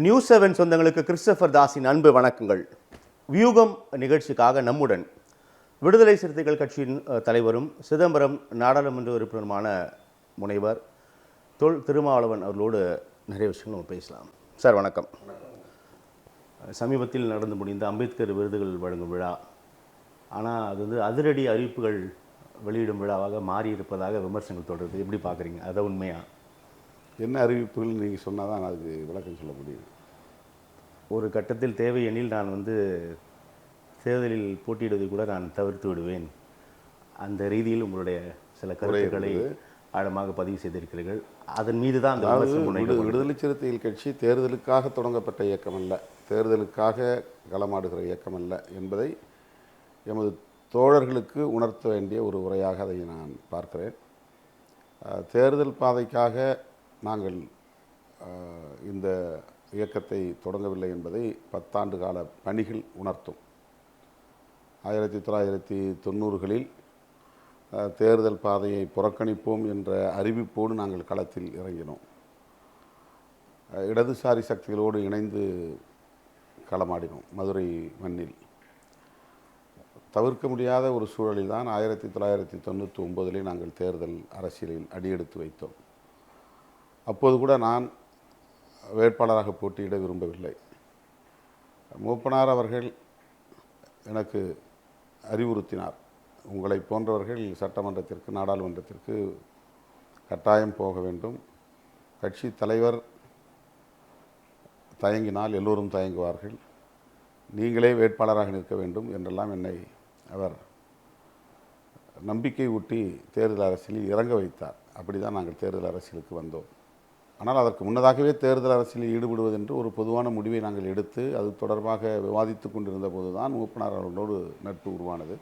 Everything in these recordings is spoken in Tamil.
நியூஸ் 7 சொந்தங்களுக்கு கிறிஸ்டோபர் தாஸின் அன்பு வணக்கங்கள். வியூகம் நிகழ்ச்சிக்காக நம்முடன் விடுதலை சிறுத்தைகள் கட்சியின் தலைவரும் சிதம்பரம் நாடாளுமன்ற உறுப்பினருமான முனைவர் தொல் திருமாவளவன் அவர்களோடு நிறைய விஷயங்கள் நம்ம பேசலாம். சார் வணக்கம். சமீபத்தில் நடந்து முடிந்த அம்பேத்கர் விருதுகள் வழங்கும் விழா, ஆனால் அது அதிரடி அறிவிப்புகள் வெளியிடும் விழாவாக மாறியிருப்பதாக விமர்சனங்கள் தொடருது. எப்படி பார்க்குறீங்க? அதை உண்மையா? என்ன அறிவிப்புகள் நீங்கள் சொன்னால் தான் அதுக்கு விளக்கம் சொல்ல முடியும். ஒரு கட்டத்தில் தேவை எனில் நான் தேர்தலில் போட்டியிடுவதை கூட நான் தவிர்த்து விடுவேன். அந்த ரீதியில் உங்களுடைய சில கருத்துக்களை ஆழமாக பதிவு செய்திருக்கிறீர்கள். அதன் மீது தான் விடுதலை சிறுத்தைகள் கட்சி தேர்தலுக்காக தொடங்கப்பட்ட இயக்கம் அல்ல, தேர்தலுக்காக களமாடுகிற இயக்கம் அல்ல என்பதை எமது தோழர்களுக்கு உணர்த்த வேண்டிய ஒரு உரையாக அதை நான் பார்க்கிறேன். தேர்தல் பாதைக்காக நாங்கள் இந்த இயக்கத்தை தொடங்கவில்லை என்பதை 10 ஆண்டு கால பணிகள் உணர்த்தும். 1990களில் தேர்தல் பாதையை புறக்கணிப்போம் என்ற அறிவிப்போடு நாங்கள் களத்தில் இறங்கினோம். இடதுசாரி சக்திகளோடு இணைந்து களமாடினோம் மதுரை மண்ணில். தவிர்க்க முடியாத ஒரு சூழலில் தான் 1999 நாங்கள் தேர்தல் அரசியலில் அடியெடுத்து வைத்தோம். அப்போது கூட நான் வேட்பாளராக போட்டியிட விரும்பவில்லை. மூப்பனார் அவர்கள் எனக்கு அறிவுறுத்தினார், உங்களை போன்றவர்கள் சட்டமன்றத்திற்கு நாடாளுமன்றத்திற்கு கட்டாயம் போக வேண்டும், கட்சி தலைவர் தயங்கினால் எல்லோரும் தயங்குவார்கள், நீங்களே வேட்பாளராக நிற்க வேண்டும் என்றெல்லாம் என்னை அவர் நம்பிக்கை ஊட்டி தேர்தல் அரசியலில் இறங்க வைத்தார். அப்படி தான் நாங்கள் தேர்தல் அரசியலுக்கு வந்தோம். ஆனால் அதற்கு முன்னதாகவே தேர்தல் அரசியலில் ஈடுபடுவதென்று ஒரு பொதுவான முடிவை நாங்கள் எடுத்து அது தொடர்பாக விவாதித்து கொண்டிருந்த போது தான் மூப்பனார் அவர்களோடு நட்பு உருவானது.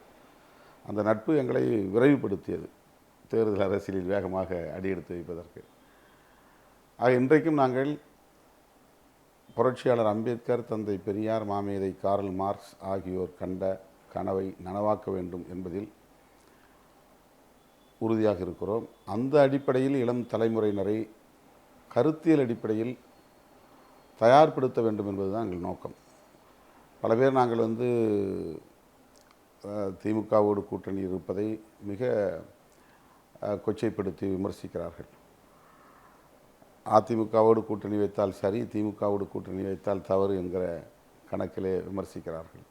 அந்த நட்பு எங்களை விரைவுபடுத்தியது தேர்தல் அரசியலில் வேகமாக அடியெடுத்து வைப்பதற்கு. இன்றைக்கும் நாங்கள் புரட்சியாளர் அம்பேத்கர், தந்தை பெரியார், மாமேதை கார்ல் மார்க்ஸ் ஆகியோர் கண்ட கனவை நனவாக்க வேண்டும் என்பதில் உறுதியாக இருக்கிறோம். அந்த அடிப்படையில் இளம் தலைமுறையினரை கருத்தியல் அடிப்படையில் தயார்படுத்த வேண்டும் என்பதுதான் எங்கள் நோக்கம். பல பேர் நாங்கள் திமுகவோடு கூட்டணி இருப்பதை மிக கொச்சைப்படுத்தி விமர்சிக்கிறார்கள். அதிமுகவோடு கூட்டணி வைத்தால் சரி, திமுகவோடு கூட்டணி வைத்தால் தவறு என்கிற கணக்கிலே விமர்சிக்கிறார்கள்.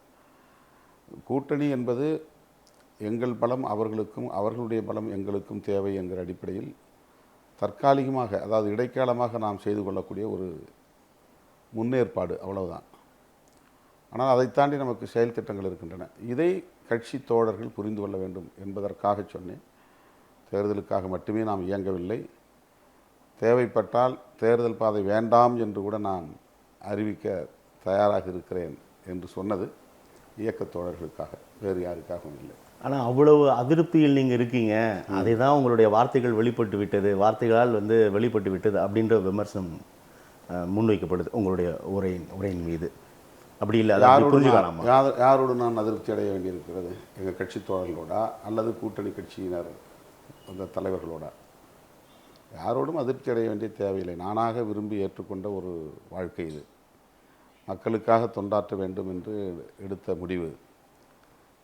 கூட்டணி என்பது எங்கள் பலம் அவர்களுக்கும், அவர்களுடைய பலம் எங்களுக்கும் தேவை என்கிற அடிப்படையில் தற்காலிகமாக, அதாவது இடைக்காலமாக நாம் செய்து கொள்ளக்கூடிய ஒரு முன்னேற்பாடு, அவ்வளவுதான். ஆனால் அதை தாண்டி நமக்கு செயல் திட்டங்கள் இருக்கின்றன. இதை கட்சி தோழர்கள் புரிந்து கொள்ள வேண்டும் என்பதற்காக சொன்னேன். தேர்தலுக்காக மட்டுமே நாம் இயங்கவில்லை. தேவைப்பட்டால் தேர்தல் பாதை வேண்டாம் என்று கூட நான் அறிவிக்க தயாராக இருக்கிறேன் என்று சொன்னது இயக்க தோழர்களுக்காக, வேறு யாருக்காகவும் இல்லை. ஆனால் அவ்வளவு அதிருப்தியில் நீங்கள் இருக்கீங்க, அதை தான் உங்களுடைய வார்த்தைகள் வெளிப்பட்டு விட்டது, வார்த்தைகளால் வெளிப்பட்டு விட்டது அப்படின்ற விமர்சனம் முன்வைக்கப்படுது உங்களுடைய உரையின் மீது. அப்படி இல்லை, யாரோடு நான் அதிருப்தி அடைய வேண்டியிருக்கிறது? எங்கள் கட்சி தோழர்களோடா அல்லது கூட்டணி கட்சியினர் அந்த தலைவர்களோடா? யாரோடும் அதிருப்தி அடைய வேண்டிய தேவையில்லை. நானாக விரும்பி ஏற்றுக்கொண்ட ஒரு வாழ்க்கை இது. மக்களுக்காக தொண்டாற்ற வேண்டும் என்று எடுத்த முடிவு.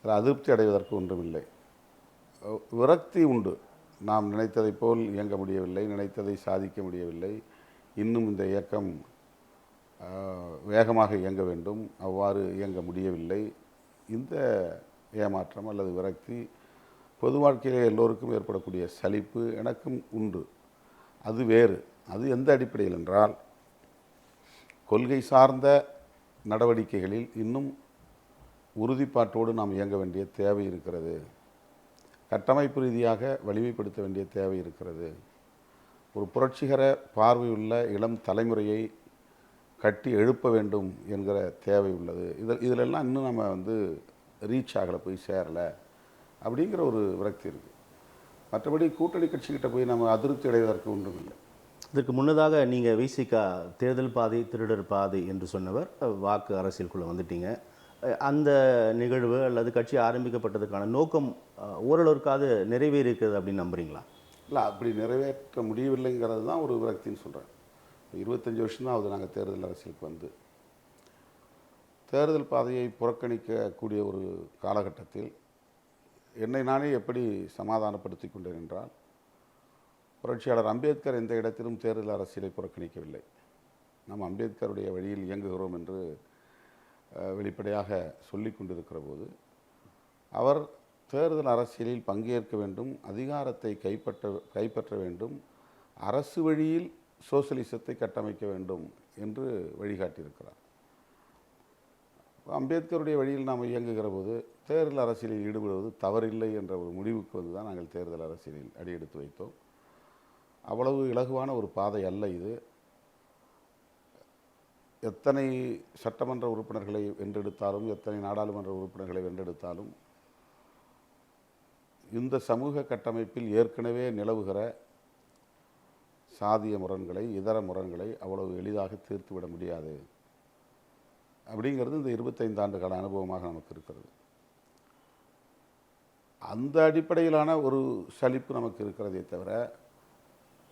அதிருப்தி அடைவதற்கு ஒன்றுமில்லை. விரக்தி உண்டு. நாம் நினைத்ததை போல் இயங்க முடியவில்லை, நினைத்ததை சாதிக்க முடியவில்லை, இன்னும் இந்த இயக்கம் வேகமாக இயங்க வேண்டும், அவ்வாறு இயங்க முடியவில்லை. இந்த ஏமாற்றம் அல்லது விரக்தி பொது வாழ்க்கையிலே எல்லோருக்கும் ஏற்படக்கூடிய சலிப்பு எனக்கும் உண்டு. அது வேறு. அது எந்த அடிப்படையில் என்றால், கொள்கை சார்ந்த நடவடிக்கைகளில் இன்னும் உறுதிப்பாட்டோடு நாம் இயங்க வேண்டிய தேவை இருக்கிறது. கட்டமைப்பு ரீதியாக வலிமைப்படுத்த வேண்டிய தேவை இருக்கிறது. ஒரு புரட்சிகர பார்வையுள்ள இளம் தலைமுறையை கட்டி எழுப்ப வேண்டும் என்கிற தேவை உள்ளது. இதிலெல்லாம் இன்னும் நம்ம ரீச் ஆகலை, போய் சேரலை அப்படிங்கிற ஒரு விரக்தி இருக்குது. மற்றபடி கூட்டணி கட்சிக்கிட்ட போய் நம்ம அதிருப்தி அடைவதற்கு ஒன்றும் இல்லை. இதற்கு முன்னதாக நீங்கள் விசிகா தேர்தல் பாதை திருடர் பாதை என்று சொன்னவர் வாக்கு அரசியலுக்குள்ளே வந்துட்டீங்க. அந்த நிகழ்வு அல்லது கட்சி ஆரம்பிக்கப்பட்டதுக்கான நோக்கம் ஓரளவுக்காவது நிறைவேறியிருக்கிறது அப்படின்னு நம்புறீங்களா? இல்லை, அப்படி நிறைவேற்ற முடியவில்லைங்கிறது தான் ஒரு விரக்தின்னு சொல்கிறேன். 25 வருஷம் தான் ஆகுது நாங்கள் தேர்தல் அரசியலுக்கு வந்து. தேர்தல் பாதையை புறக்கணிக்கக்கூடிய ஒரு காலகட்டத்தில் என்னை நானே எப்படி சமாதானப்படுத்தி கொண்டேன் என்றால், புரட்சியாளர் அம்பேத்கர் எந்த இடத்திலும் தேர்தல் அரசியலை புறக்கணிக்கவில்லை. நாம் அம்பேத்கருடைய வழியில் இயங்குகிறோம் என்று வெளிப்படையாக சொல்லி கொண்டிருக்கிற போது, அவர் தேர்தல் அரசியலில் பங்கேற்க வேண்டும், அதிகாரத்தை கைப்பற்ற வேண்டும், அரசு வழியில் சோசலிசத்தை கட்டமைக்க வேண்டும் என்று வழிகாட்டியிருக்கிறார். அம்பேத்கருடைய வழியில் நாம் இயங்குகிற போது தேர்தல் அரசியலில் ஈடுபடுவது தவறில்லை என்ற ஒரு முடிவுக்கு வந்து தான் நாங்கள் தேர்தல் அரசியலில் அடியெடுத்து வைத்தோம். அவ்வளவு இலகுவான ஒரு பாதை அல்ல இது. எத்தனை சட்டமன்ற உறுப்பினர்களை வென்றெடுத்தாலும், எத்தனை நாடாளுமன்ற உறுப்பினர்களை வென்றெடுத்தாலும், இந்த சமூக கட்டமைப்பில் ஏற்கனவே நிலவுகிற சாதிய முரண்களை, இதர முரண்களை அவ்வளவு எளிதாக தீர்த்துவிட முடியாது அப்படிங்கிறது இந்த 25 ஆண்டு கால அனுபவமாக நமக்கு இருக்கிறது. அந்த அடிப்படையிலான ஒரு சலிப்பு நமக்கு இருக்கிறதே தவிர,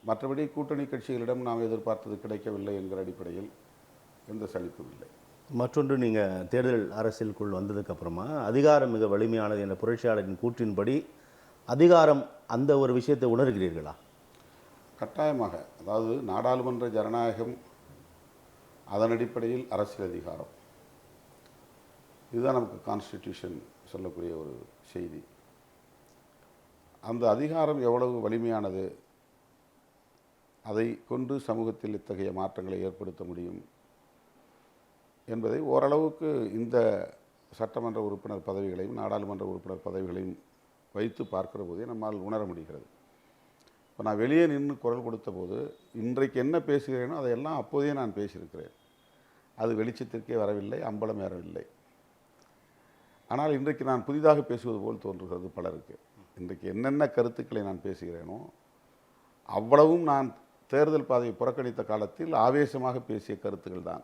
மற்றபடி கூட்டணி கட்சிகளிடம் நாம் எதிர்பார்த்தது கிடைக்கவில்லை என்கிற அடிப்படையில் எந்த சலிப்பும் இல்லை. மற்றொன்று, நீங்கள் தேர்தல் அரசியலுக்குள் வந்ததுக்கப்புறமா அதிகாரம் மிக வலிமையானது என்ற புரட்சியாளரின் கூற்றின்படி அதிகாரம் அந்த ஒரு விஷயத்தை உணர்கிறீர்களா? கட்டாயமாக. அதாவது நாடாளுமன்ற ஜனநாயகம், அதன் அடிப்படையில் அரசியல் அதிகாரம், இதுதான் நமக்கு கான்ஸ்டிடியூஷன் சொல்லக்கூடிய ஒரு செய்தி. அந்த அதிகாரம் எவ்வளவு வலிமையானது, அதை கொண்டு சமூகத்தில் இத்தகைய மாற்றங்களை ஏற்படுத்த முடியும் என்பதை ஓரளவுக்கு இந்த சட்டமன்ற உறுப்பினர் பதவிகளையும் நாடாளுமன்ற உறுப்பினர் பதவிகளையும் வைத்து பார்க்கிற போதே நம்மால் உணர முடிகிறது. இப்போ நான் வெளியே நின்று குரல் கொடுத்த போது இன்றைக்கு என்ன பேசுகிறேனோ அதையெல்லாம் அப்போதே நான் பேசியிருக்கிறேன். அது வெளிச்சத்திற்கே வரவில்லை, அம்பலம் ஏறவில்லை. ஆனால் இன்றைக்கு நான் புதிதாக பேசுவது போல் தோன்றுகிறது பலருக்கு. இன்றைக்கு என்னென்ன கருத்துக்களை நான் பேசுகிறேனோ அவ்வளவும் நான் தேர்தல் பாதையை புறக்கணித்த காலத்தில் ஆவேசமாக பேசிய கருத்துக்கள் தான்.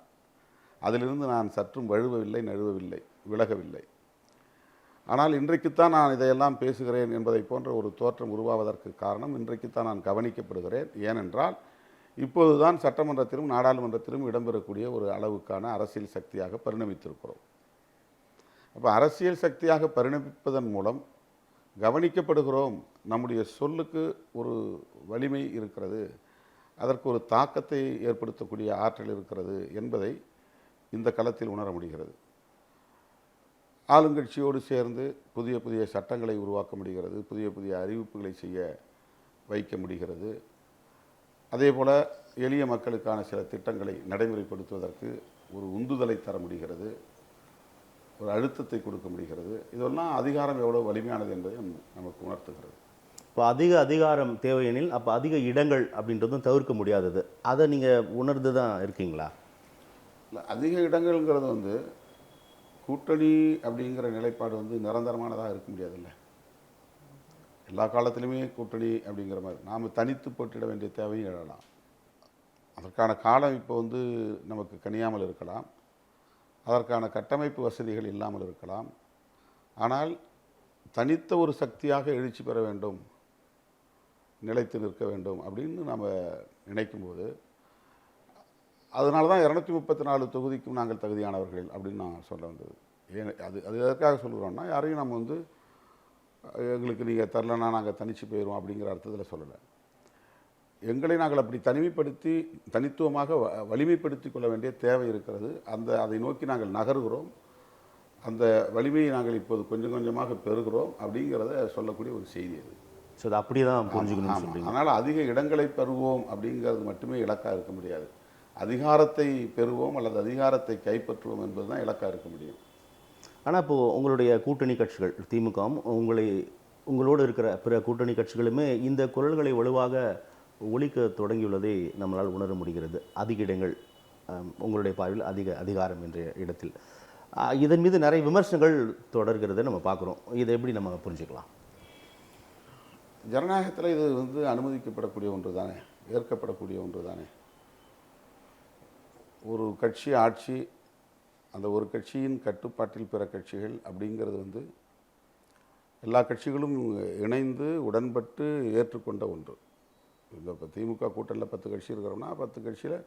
அதிலிருந்து நான் சற்றும் வழுவவில்லை, நழுவவில்லை, விலகவில்லை. ஆனால் இன்றைக்குத்தான் நான் இதையெல்லாம் பேசுகிறேன் என்பதை போன்ற ஒரு தோற்றம் உருவாவதற்கு காரணம் இன்றைக்குத்தான் நான் கவனிக்கப்படுகிறேன். ஏனென்றால் இப்போதுதான் சட்டமன்றத்திலும் நாடாளுமன்றத்திலும் இடம்பெறக்கூடிய ஒரு அளவுக்கான அரசியல் சக்தியாக பரிணமித்திருக்கிறோம். அப்போ அரசியல் சக்தியாக பரிணமிப்பதன் மூலம் கவனிக்கப்படுகிறோம், நம்முடைய சொல்லுக்கு ஒரு வலிமை இருக்கிறது, அதற்கு ஒரு தாக்கத்தை ஏற்படுத்தக்கூடிய ஆற்றல் இருக்கிறது என்பதை இந்த களத்தில் உணர முடிகிறது. ஆளுங்கட்சியோடு சேர்ந்து புதிய புதிய சட்டங்களை உருவாக்க முடிகிறது, புதிய புதிய அறிவிப்புகளை செய்ய வைக்க முடிகிறது. அதே போல் எளிய மக்களுக்கான சில திட்டங்களை நடைமுறைப்படுத்துவதற்கு ஒரு உந்துதலை தர முடிகிறது, ஒரு அழுத்தத்தை கொடுக்க முடிகிறது. இதெல்லாம் அதிகாரம் எவ்வளோ வலிமையானது என்பதை நமக்கு உணர்த்துகிறது. இப்போ அதிக அதிகாரம் தேவையெனில் அப்போ அதிக இடங்கள் அப்படின்றதும் தவிர்க்க முடியாதது. அதை நீங்கள் உணர்ந்து தான் இருக்கீங்களா? இல்லை, அதிக இடங்கள்ங்கிறது வந்து கூட்டணி அப்படிங்கிற நிலைப்பாடு வந்து நிரந்தரமானதாக இருக்க முடியாதுல்ல. எல்லா காலத்திலுமே கூட்டணி அப்படிங்கிற மாதிரி நாம் தனித்து போட்டிட வேண்டிய தேவையும் எழலாம். அதற்கான காலம் இப்போ வந்து நமக்கு கனியாமல் இருக்கலாம், அதற்கான கட்டமைப்பு வசதிகள் இல்லாமல் இருக்கலாம். ஆனால் தனித்த ஒரு சக்தியாக எழுச்சி பெற வேண்டும், நிலைத்து நிற்க வேண்டும் அப்படின்னு நாம் நினைக்கும்போது, அதனால தான் 234 தொகுதிக்கும் நாங்கள் தகுதியானவர்கள் அப்படின்னு நான் சொல்ல வந்தது. ஏன் அது எதற்காக சொல்கிறோன்னா, யாரையும் நம்ம வந்து எங்களுக்கு நீங்கள் தரலன்னா நாங்கள் தனித்து போயிடுவோம் அப்படிங்கிற அர்த்தத்தில் சொல்லலை. எங்களை நாங்கள் அப்படி தனித்துவமாக வலிமைப்படுத்தி கொள்ள வேண்டிய தேவை இருக்கிறது. அதை நோக்கி நாங்கள் நகர்கிறோம். அந்த வலிமையை நாங்கள் இப்போது கொஞ்சம் கொஞ்சமாக பெறுகிறோம் அப்படிங்கிறத சொல்லக்கூடிய ஒரு செய்தி அது. ஸோ அது அப்படி தான் புரிஞ்சுக்கணும் சொல்றீங்க. அதனால் அதிக இடங்களை பெறுவோம் அப்படிங்கிறது மட்டுமே இலக்காக இருக்க முடியாது. அதிகாரத்தை பெறுவோம் அல்லது அதிகாரத்தை கைப்பற்றுவோம் என்பது தான் இலக்காக இருக்க முடியும். ஆனால் இப்போது உங்களுடைய கூட்டணி கட்சிகள் திமுகவும் உங்களோடு இருக்கிற பிற கூட்டணி கட்சிகளுமே இந்த குரல்களை வலுவாக ஒலிக்க தொடங்கியுள்ளதை நம்மளால் உணர முடிகிறது. அதிக இடங்கள், உங்களுடைய பார்வையில் அதிகாரம் என்ற இடத்தில் இதன் மீது நிறைய விமர்சனங்கள் தொடர்கிறத நம்ம பார்க்குறோம். இதை எப்படி நம்ம புரிஞ்சுக்கலாம்? ஜனநாயகத்தில் இது வந்து அனுமதிக்கப்படக்கூடிய ஒன்று தானே, ஏற்கப்படக்கூடிய ஒன்று தானே. ஒரு கட்சி ஆட்சி, அந்த ஒரு கட்சியின் கட்டுப்பாட்டில் பிற கட்சிகள் அப்படிங்கிறது வந்து எல்லா கட்சிகளும் இணைந்து உடன்பட்டு ஏற்றுக்கொண்ட ஒன்று. இந்த இப்போ திமுக கூட்டணியில் 10 கட்சி இருக்கிறோம்னா 10 கட்சியில்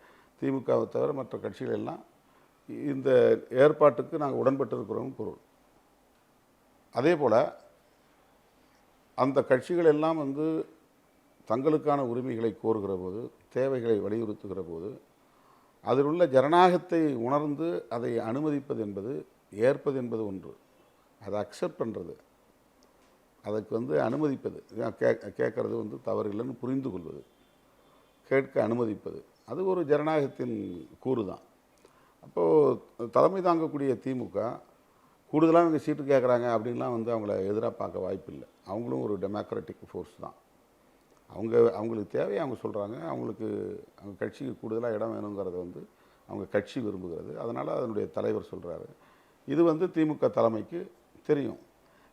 திமுகவை தவிர மற்ற கட்சிகள் எல்லாம் இந்த ஏற்பாட்டுக்கு நாங்கள் உடன்பட்டு இருக்கிறோம் பொருள். அதே போல் அந்த கட்சிகள் எல்லாம் வந்து தங்களுக்கான உரிமைகளை கோருகிற போது, தேவைகளை வலியுறுத்துகிற போது, அதில் உள்ள ஜனநாயகத்தை உணர்ந்து அதை அனுமதிப்பது என்பது, ஏற்பது என்பது ஒன்று. அதை அக்செப்ட் பண்ணுறது, அதுக்கு வந்து அனுமதிப்பது, கேட்கறது வந்து தவறு இல்லைன்னு புரிந்து கொள்வது, கேட்க அனுமதிப்பது, அது ஒரு ஜனநாயகத்தின் கூறு தான். அப்போது தலைமை தாங்கக்கூடிய திமுக கூடுதலாக இவங்க சீட்டு கேட்குறாங்க அப்படின்லாம் வந்து அவங்கள எதிராக பார்க்க வாய்ப்பில்லை. அவங்களும் ஒரு டெமோக்ராட்டிக் ஃபோர்ஸ் தான். அவங்களுக்கு தேவையை அவங்க சொல்கிறாங்க. அவங்க கட்சிக்கு கூடுதலாக இடம் வேணுங்கிறத வந்து அவங்க கட்சி விரும்புகிறது. அதனால் அதனுடைய தலைவர் சொல்கிறாரு. இது வந்து திமுக தலைமைக்கு தெரியும்.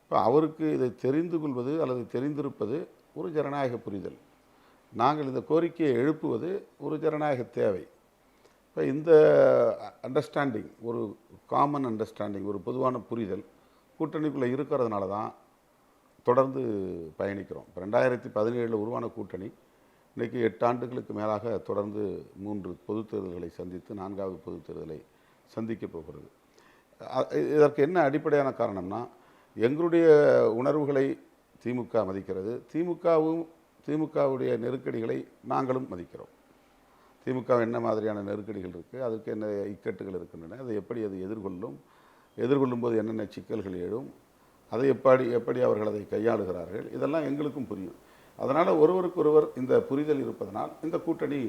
இப்போ அவருக்கு இதை தெரிந்து கொள்வது அல்லது தெரிந்திருப்பது ஒரு ஜனநாயக புரிதல். நாங்கள் இந்த கோரிக்கையை எழுப்புவது ஒரு ஜனநாயக தேவை. இப்போ இந்த அண்டர்ஸ்டாண்டிங், ஒரு காமன் அண்டர்ஸ்டாண்டிங், ஒரு பொதுவான புரிதல் கூட்டணிக்குள்ளே இருக்கிறதுனால தான் தொடர்ந்து பயணிக்கிறோம். இப்போ 2017 உருவான கூட்டணி இன்றைக்கி 8 ஆண்டுகளுக்கு மேலாக தொடர்ந்து 3 பொதுத் தேர்தல்களை சந்தித்து 4வது பொதுத் தேர்தலை சந்திக்கப் போகிறது. இதற்கு என்ன அடிப்படையான காரணம்னா, எங்களுடைய உணர்வுகளை திமுக மதிக்கிறது, திமுகவுடைய நெருக்கடிகளை நாங்களும் மதிக்கிறோம். திமுக என்ன மாதிரியான நெருக்கடிகள் இருக்குது, அதுக்கு என்ன இக்கட்டுகள் இருக்கின்றன, அதை எப்படி அது எதிர்கொள்ளும் போது என்னென்ன சிக்கல்கள் எழும், அதை எப்படி அவர்கள் அதை கையாளுகிறார்கள், இதெல்லாம் எங்களுக்கும் புரியும். அதனால் ஒருவருக்கொருவர் இந்த புரிதல் இருப்பதனால் இந்த கூட்டணி,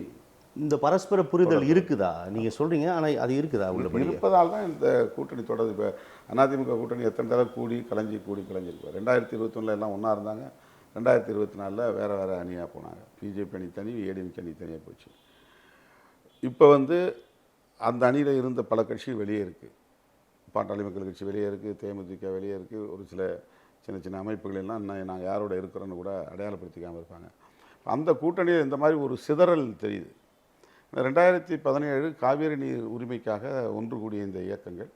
இந்த பரஸ்பர புரிதல் இருக்குதா நீங்கள் சொல்கிறீங்க, ஆனால் அது இருக்குதா உள்ளபடி இருப்பதால் தான் இந்த கூட்டணி தொடருது. இப்போ அதிமுக கூட்டணி எத்தனை தடவை கலைஞ்சிருக்கு. 2021 எல்லாம் ஒன்றா இருந்தாங்க. 2024 வேறு அணியாக போனாங்க. பிஜேபி அணி தனி, ஏடிஎம்கே அணி தனியாக போச்சு. இப்போ வந்து அந்த அணியில் இருந்த பல கட்சிகள் வெளியே இருக்குது. பாட்டாளி மக்கள் கட்சி வெளியே இருக்குது, தேமுதிக வெளியே இருக்குது, ஒரு சில சின்ன அமைப்புகள் எல்லாம் இன்னும் நாங்கள் யாரோட இருக்கிறோன்னு கூட அடையாளப்படுத்திக்காமல் இருப்பாங்க. அந்த கூட்டணியில் இந்த மாதிரி ஒரு சிதறல் தெரியுது. 2017 காவிரி நீர் உரிமைக்காக ஒன்று கூடிய இந்த இயக்கங்கள்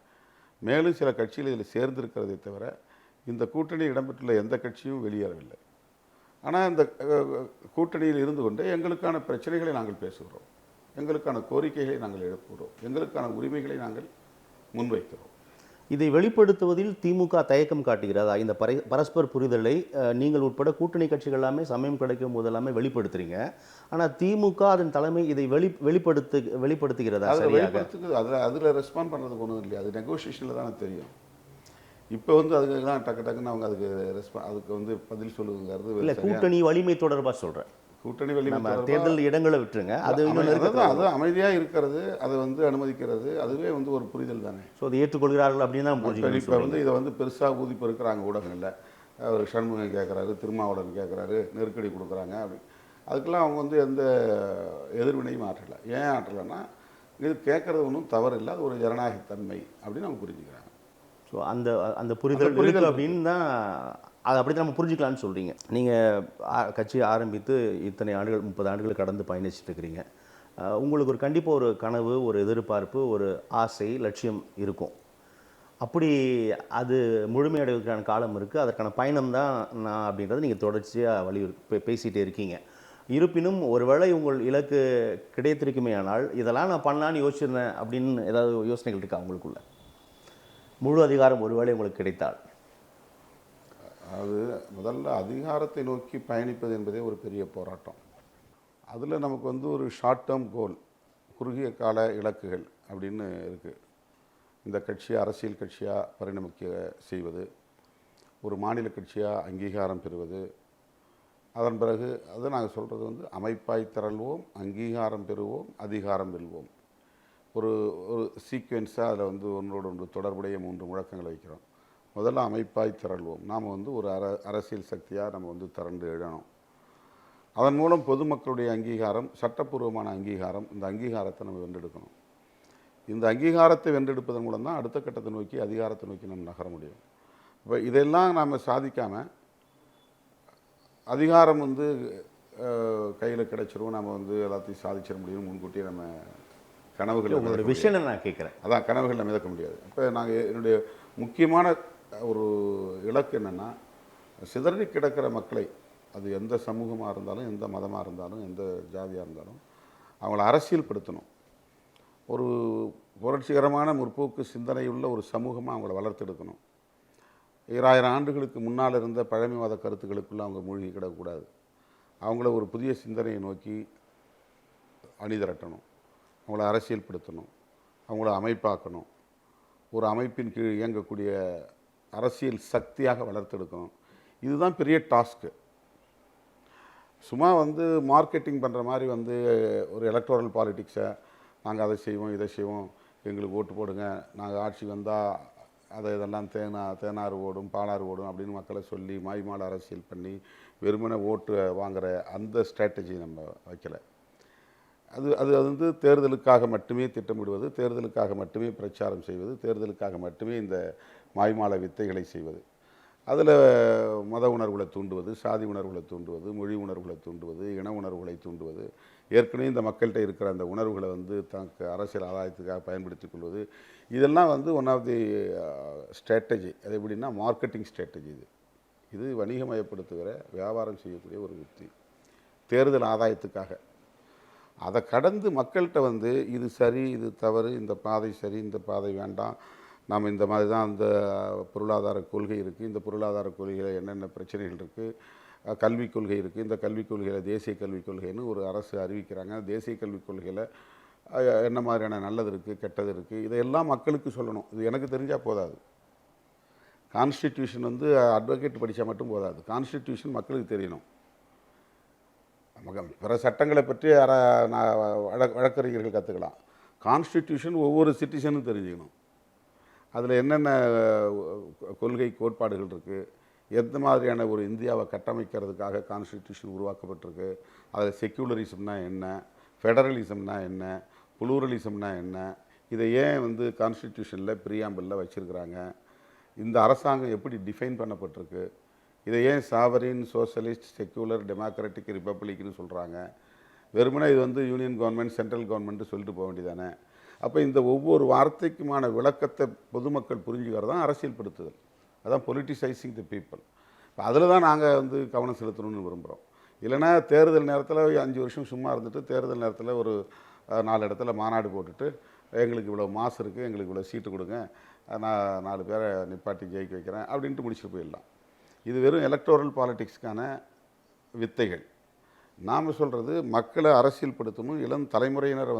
மேலும் சில கட்சிகள் இதில் சேர்ந்திருக்கிறதை தவிர இந்த கூட்டணியில் இடம்பெற்றுள்ள எந்த கட்சியும் வெளியேறவில்லை. ஆனால் இந்த கூட்டணியில் இருந்து கொண்டு எங்களுக்கான பிரச்சனைகளை நாங்கள் பேசுகிறோம், எங்களுக்கான கோரிக்கைகளை நாங்கள் எழுப்புகிறோம், எங்களுக்கான உரிமைகளை நாங்கள் முன்வைக்கிறோம். இதை வெளிப்படுத்துவதில் திமுக தயக்கம் காட்டுகிறதா? இந்த பரஸ்பர புரிதலை நீங்கள் உட்பட கூட்டணி கட்சிகள் எல்லாமே சமயம் கிடைக்கும் போது எல்லாமே வெளிப்படுத்துறீங்க. ஆனால் திமுக அதன் தலைமை இதை வெளிப்படுத்துகிறதா? அதில் ரெஸ்பாண்ட் பண்ணுறதுக்கு ஒன்றும் இல்லையா, அது நெகோசியேஷனில் தானே தெரியும். இப்போ வந்து அதுக்கெல்லாம் டக்குன்னு அவங்க அதுக்கு வந்து பதில் சொல்லுங்கிறது இல்லை. கூட்டணி வலிமை தொடர்பாக சொல்கிறேன். கூட்டணி வலிமை தேர்தல் இடங்களை விட்டுருங்க, அது அது அமைதியாக இருக்கிறது, அதை வந்து அனுமதிக்கிறது, அதுவே வந்து ஒரு புரிதல் தானே. ஸோ அதை ஏற்றுக்கொள்கிறார்கள் அப்படின்னு தான். இப்போ வந்து இதை வந்து பெருசாக ஊதிப்பு இருக்கிறாங்க ஊடகங்களில். அவர் சண்முகம் கேட்குறாரு, திருமாவளவன் கேட்குறாரு, நெருக்கடி கொடுக்குறாங்க அப்படி. அதுக்கெல்லாம் அவங்க வந்து எந்த எதிர்வினையும் ஆற்றலை. ஏன் ஆற்றலைன்னா, இது கேட்குறது ஒன்றும் தவறு இல்லை, அது ஒரு ஜனநாயகத்தன்மை அப்படின்னு அவங்க புரிஞ்சுக்கிறாங்க. ஸோ அந்த புரிதல் அப்படின்னு தான் அதை அப்படி தான் நம்ம புரிஞ்சுக்கலான்னு சொல்கிறீங்க. நீங்கள் கட்சி ஆரம்பித்து இத்தனை ஆண்டுகள் 30 ஆண்டுகள் கடந்து பயணிச்சுட்டு இருக்கிறீங்க. உங்களுக்கு ஒரு கண்டிப்பாக ஒரு கனவு, ஒரு எதிர்பார்ப்பு, ஒரு ஆசை, லட்சியம் இருக்கும். அப்படி அது முழுமையடைவதற்கான காலம் இருக்குது, அதற்கான பயணம் தான் நான் அப்படின்றத நீங்கள் தொடர்ச்சியாக பேசிகிட்டே இருக்கீங்க. இருப்பினும் ஒருவேளை உங்கள் இலக்கு கிடைத்திருக்குமே ஆனால் இதெல்லாம் நான் பண்ணலான்னு யோசிச்சிருந்தேன் அப்படின்னு ஏதாவது யோசனைகள் இருக்கா உங்களுக்குள்ள? முழு அதிகாரம் ஒருவேளை உங்களுக்கு கிடைத்தால்? அது முதல்ல அதிகாரத்தை நோக்கி பயணிப்பது என்பதே ஒரு பெரிய போராட்டம். அதில் நமக்கு வந்து ஒரு ஷார்ட் டேர்ம் கோல், குறுகிய கால இலக்குகள் அப்படின்னு இருக்குது. இந்த கட்சியை அரசியல் கட்சியாக பரிணமிக்க செய்வது, ஒரு மாநில கட்சியாக அங்கீகாரம் பெறுவது, அதன் பிறகு அது நாங்கள் சொல்கிறது வந்து அமைப்பாய் திரள்வோம், அங்கீகாரம் பெறுவோம், அதிகாரம் வெல்வோம். ஒரு சீக்வென்ஸாக அதில் வந்து ஒன்று தொடர்புடைய 3 முழக்கங்களை வைக்கிறோம். முதல்ல அமைப்பாய் திரள்வோம். நாம் வந்து ஒரு அரசியல் சக்தியாக நம்ம வந்து திரண்டு எழணும். அதன் மூலம் பொதுமக்களுடைய அங்கீகாரம், சட்டப்பூர்வமான அங்கீகாரம், இந்த அங்கீகாரத்தை நம்ம வென்றெடுக்கணும். இந்த அங்கீகாரத்தை வென்றெடுப்பதன் மூலம் தான் அடுத்த கட்டத்தை நோக்கி, அதிகாரத்தை நோக்கி நம்ம நகர முடியும். இப்போ இதெல்லாம் நாம் சாதிக்காமல் அதிகாரம் வந்து கையில் கிடைச்சிரும், நம்ம வந்து எல்லாத்தையும் சாதிச்சிட முடியும், முன்கூட்டியே நம்ம கனவுகள் விஷயம் நான் கேட்குறேன். அதான் கனவுகள் மிதக்க முடியாது. இப்போ என்னுடைய முக்கியமான ஒரு இலக்கு என்னென்னா, சிதறி கிடக்கிற மக்களை அது எந்த சமூகமாக இருந்தாலும், எந்த மதமாக இருந்தாலும், எந்த ஜாதியாக இருந்தாலும் அவங்கள அரசியல்படுத்தணும். ஒரு புரட்சிகரமான முற்போக்கு சிந்தனையுள்ள ஒரு சமூகமாக அவங்கள வளர்த்தெடுக்கணும். 2000 ஆண்டுகளுக்கு முன்னால் இருந்த பழமைவாத கருத்துக்களுக்குள்ளே அவங்க மூழ்கி கிடக்கக்கூடாது. அவங்கள ஒரு புதிய சிந்தனையை நோக்கி அணிதிரட்டணும், அவங்கள அரசியல்படுத்தணும், அவங்கள அமைப்பாக்கணும், ஒரு அமைப்பின் கீழ் இயங்கக்கூடிய அரசியல் சக்தியாக வளர்த்தெடுக்கணும். இதுதான் பெரிய டாஸ்க்கு. சும்மா மார்க்கெட்டிங் பண்ணுற மாதிரி ஒரு எலக்டோரல் பாலிட்டிக்ஸை நாங்கள் அதை செய்வோம் இதை செய்வோம், எங்களுக்கு ஓட்டு போடுங்க, நாங்கள் ஆட்சி வந்தால் இதெல்லாம் தேனாறு ஓடும் பாலாறு ஓடும் அப்படின்னு மக்களை சொல்லி மாய்மால அரசியல் பண்ணி வெறுமனே ஓட்டு வாங்குகிற அந்த ஸ்ட்ராட்டஜி நம்ம வைக்கலை. அது தேர்தலுக்காக மட்டுமே திட்டமிடுவது, தேர்தலுக்காக மட்டுமே பிரச்சாரம் செய்வது, தேர்தலுக்காக மட்டுமே இந்த மாய்மால வித்தைகளை செய்வது. அதில் மத உணர்வுகளை தூண்டுவது, சாதி உணர்வுகளை தூண்டுவது, மொழி உணர்வுகளை தூண்டுவது, இன உணர்வுகளை தூண்டுவது, ஏற்கனவே இந்த மக்கள்கிட்ட இருக்கிற அந்த உணர்வுகளை தனக்கு அரசியல் ஆதாயத்துக்காக பயன்படுத்திக் கொள்வது, இதெல்லாம் ஒன் ஆஃப் தி ஸ்ட்ராட்டஜி. அது எப்படின்னா மார்க்கெட்டிங் ஸ்ட்ராட்டஜி. இது வணிகமயப்படுத்துகிற வியாபாரம் செய்யக்கூடிய ஒரு உத்தி, தேர்தல் ஆதாயத்துக்காக. அதை கடந்து மக்கள்கிட்ட இது சரி இது தவறு, இந்த பாதை சரி இந்த பாதை வேண்டாம், நாம் இந்த மாதிரி தான் அந்த பொருளாதார கொள்கை இருக்குது, இந்த பொருளாதார கொள்கையில் என்னென்ன பிரச்சனைகள் இருக்குது, கல்விக் கொள்கை இருக்குது, இந்த கல்விக் கொள்கையில் தேசிய கல்விக் கொள்கைன்னு ஒரு அரசு அறிவிக்கிறாங்க. தேசிய கல்விக் கொள்கையில் என்ன மாதிரியான நல்லது இருக்குது கெட்டது இருக்குது, இதையெல்லாம் மக்களுக்கு சொல்லணும். இது எனக்கு தெரிஞ்சால் போதாது. கான்ஸ்டிடியூஷன் அட்வொகேட் படித்தா மட்டும் போதாது, கான்ஸ்டிடியூஷன் மக்களுக்கு தெரியணும். பிற சட்டங்களை பற்றி வழக்கறிஞர்கள் கற்றுக்கலாம். கான்ஸ்டிடியூஷன் ஒவ்வொரு சிட்டிசனும் தெரிஞ்சுக்கணும். அதில் என்னென்ன கொள்கை கோட்பாடுகள் இருக்குது, எந்த மாதிரியான ஒரு இந்தியாவை கட்டமைக்கிறதுக்காக கான்ஸ்டிடியூஷன் உருவாக்கப்பட்டிருக்கு, அதில் செக்யூலரிசம்னா என்ன, ஃபெடரலிசம்னா என்ன, புளூரலிசம்னா என்ன, இதை ஏன் கான்ஸ்டிடியூஷனில் ப்ரீஆம்பிளில் வச்சுருக்கிறாங்க, இந்த அரசாங்கம் எப்படி டிஃபைன் பண்ணப்பட்டிருக்கு, இதை ஏன் சாவரின் சோஷலிஸ்ட் செக்யூலர் டெமோக்ராட்டிக் ரிப்பப்ளிக்னு சொல்கிறாங்க, வெறுமனே இது யூனியன் கவர்மெண்ட் சென்ட்ரல் கவர்மெண்ட்டு சொல்லிட்டு போக வேண்டியதானே. அப்போ இந்த ஒவ்வொரு வார்த்தைக்குமான விளக்கத்தை பொதுமக்கள் புரிஞ்சுக்கிறது தான் அரசியல்படுத்துதல். அதான் பொலிட்டிசைசிங் தி பீப்புள். இப்போ அதில் தான் நாங்கள் கவனம் செலுத்தணும்னு விரும்புகிறோம். இல்லைனா தேர்தல் நேரத்தில் 5 வருஷம் சும்மா இருந்துட்டு தேர்தல் நேரத்தில் ஒரு 4 இடத்துல மாநாடு போட்டுட்டு எங்களுக்கு இவ்வளோ மாசு இருக்குது, எங்களுக்கு இவ்வளோ சீட்டு கொடுங்க, நான் 4 பேரை நிப்பாட்டி ஜெயிக்க வைக்கிறேன் அப்படின்ட்டு முடிச்சுட்டு போயிடலாம். இது வெறும் எலக்டோரல் பாலிட்டிக்ஸ்க்கான வித்தைகள். நாம் சொல்கிறது மக்களை அரசியல்படுத்தணும், இளம் தலைமுறையினரை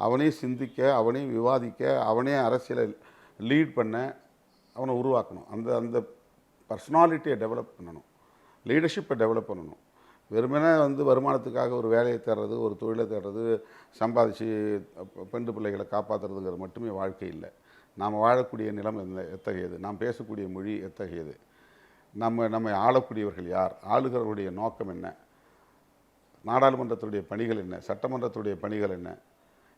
அவனே சிந்திக்க, அவனே விவாதிக்க, அவனே அரசியலை லீட் பண்ண அவனை உருவாக்கணும். அந்த பர்சனாலிட்டியை டெவலப் பண்ணணும், லீடர்ஷிப்பை டெவலப் பண்ணணும். வெறுமனே வருமானத்துக்காக ஒரு வேலையை தேடுறது, ஒரு தொழிலை தேடுறது, சம்பாதிச்சு பெண்டு பிள்ளைகளை காப்பாற்றுறதுங்கிறது மட்டுமே வாழ்க்கை இல்லை. நாம் வாழக்கூடிய நிலம் எத்தகையது, நாம் பேசக்கூடிய மொழி எத்தகையது, நம்மை ஆளக்கூடியவர்கள் யார், ஆளுகிறவருடைய நோக்கம் என்ன, நாடாளுமன்றத்துடைய பணிகள் என்ன, சட்டமன்றத்துடைய பணிகள் என்ன,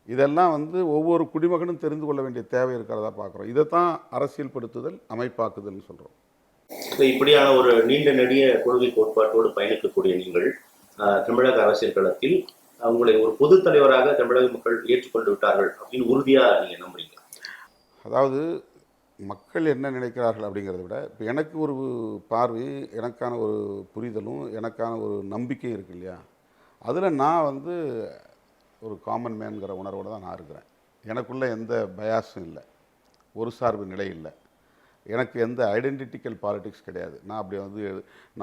இதெல்லாம் ஒவ்வொரு குடிமகனும் தெரிந்து கொள்ள வேண்டிய தேவை இருக்கிறதா பார்க்குறோம். இதைத்தான் அரசியல்படுத்துதல், அமைப்பாக்குதல்னு சொல்கிறோம். இப்படியான ஒரு நீண்ட நெடிய கொள்கை கோட்பாட்டோடு பயணிக்கக்கூடிய நீங்கள் தமிழக அரசியல் களத்தில் உங்களை ஒரு பொது தலைவராக தமிழக மக்கள் ஏற்றுக்கொண்டு விட்டார்கள் அப்படின்னு உறுதியாக நீங்கள் நம்புறீங்க? அதாவது மக்கள் என்ன நினைக்கிறார்கள் அப்படிங்கிறத விட இப்போ எனக்கு ஒரு பார்வை, எனக்கான ஒரு புரிதலும், எனக்கான ஒரு நம்பிக்கையும் இருக்கு இல்லையா, அதில் நான் ஒரு காமன் மேன்கிற உணர்வோடு தான் நான் இருக்கிறேன். எனக்குள்ளே எந்த பயாஸும் இல்லை, ஒரு சார்பு நிலை இல்லை, எனக்கு எந்த ஐடென்டிட்டிக்கல் பாலிட்டிக்ஸ் கிடையாது. நான் அப்படி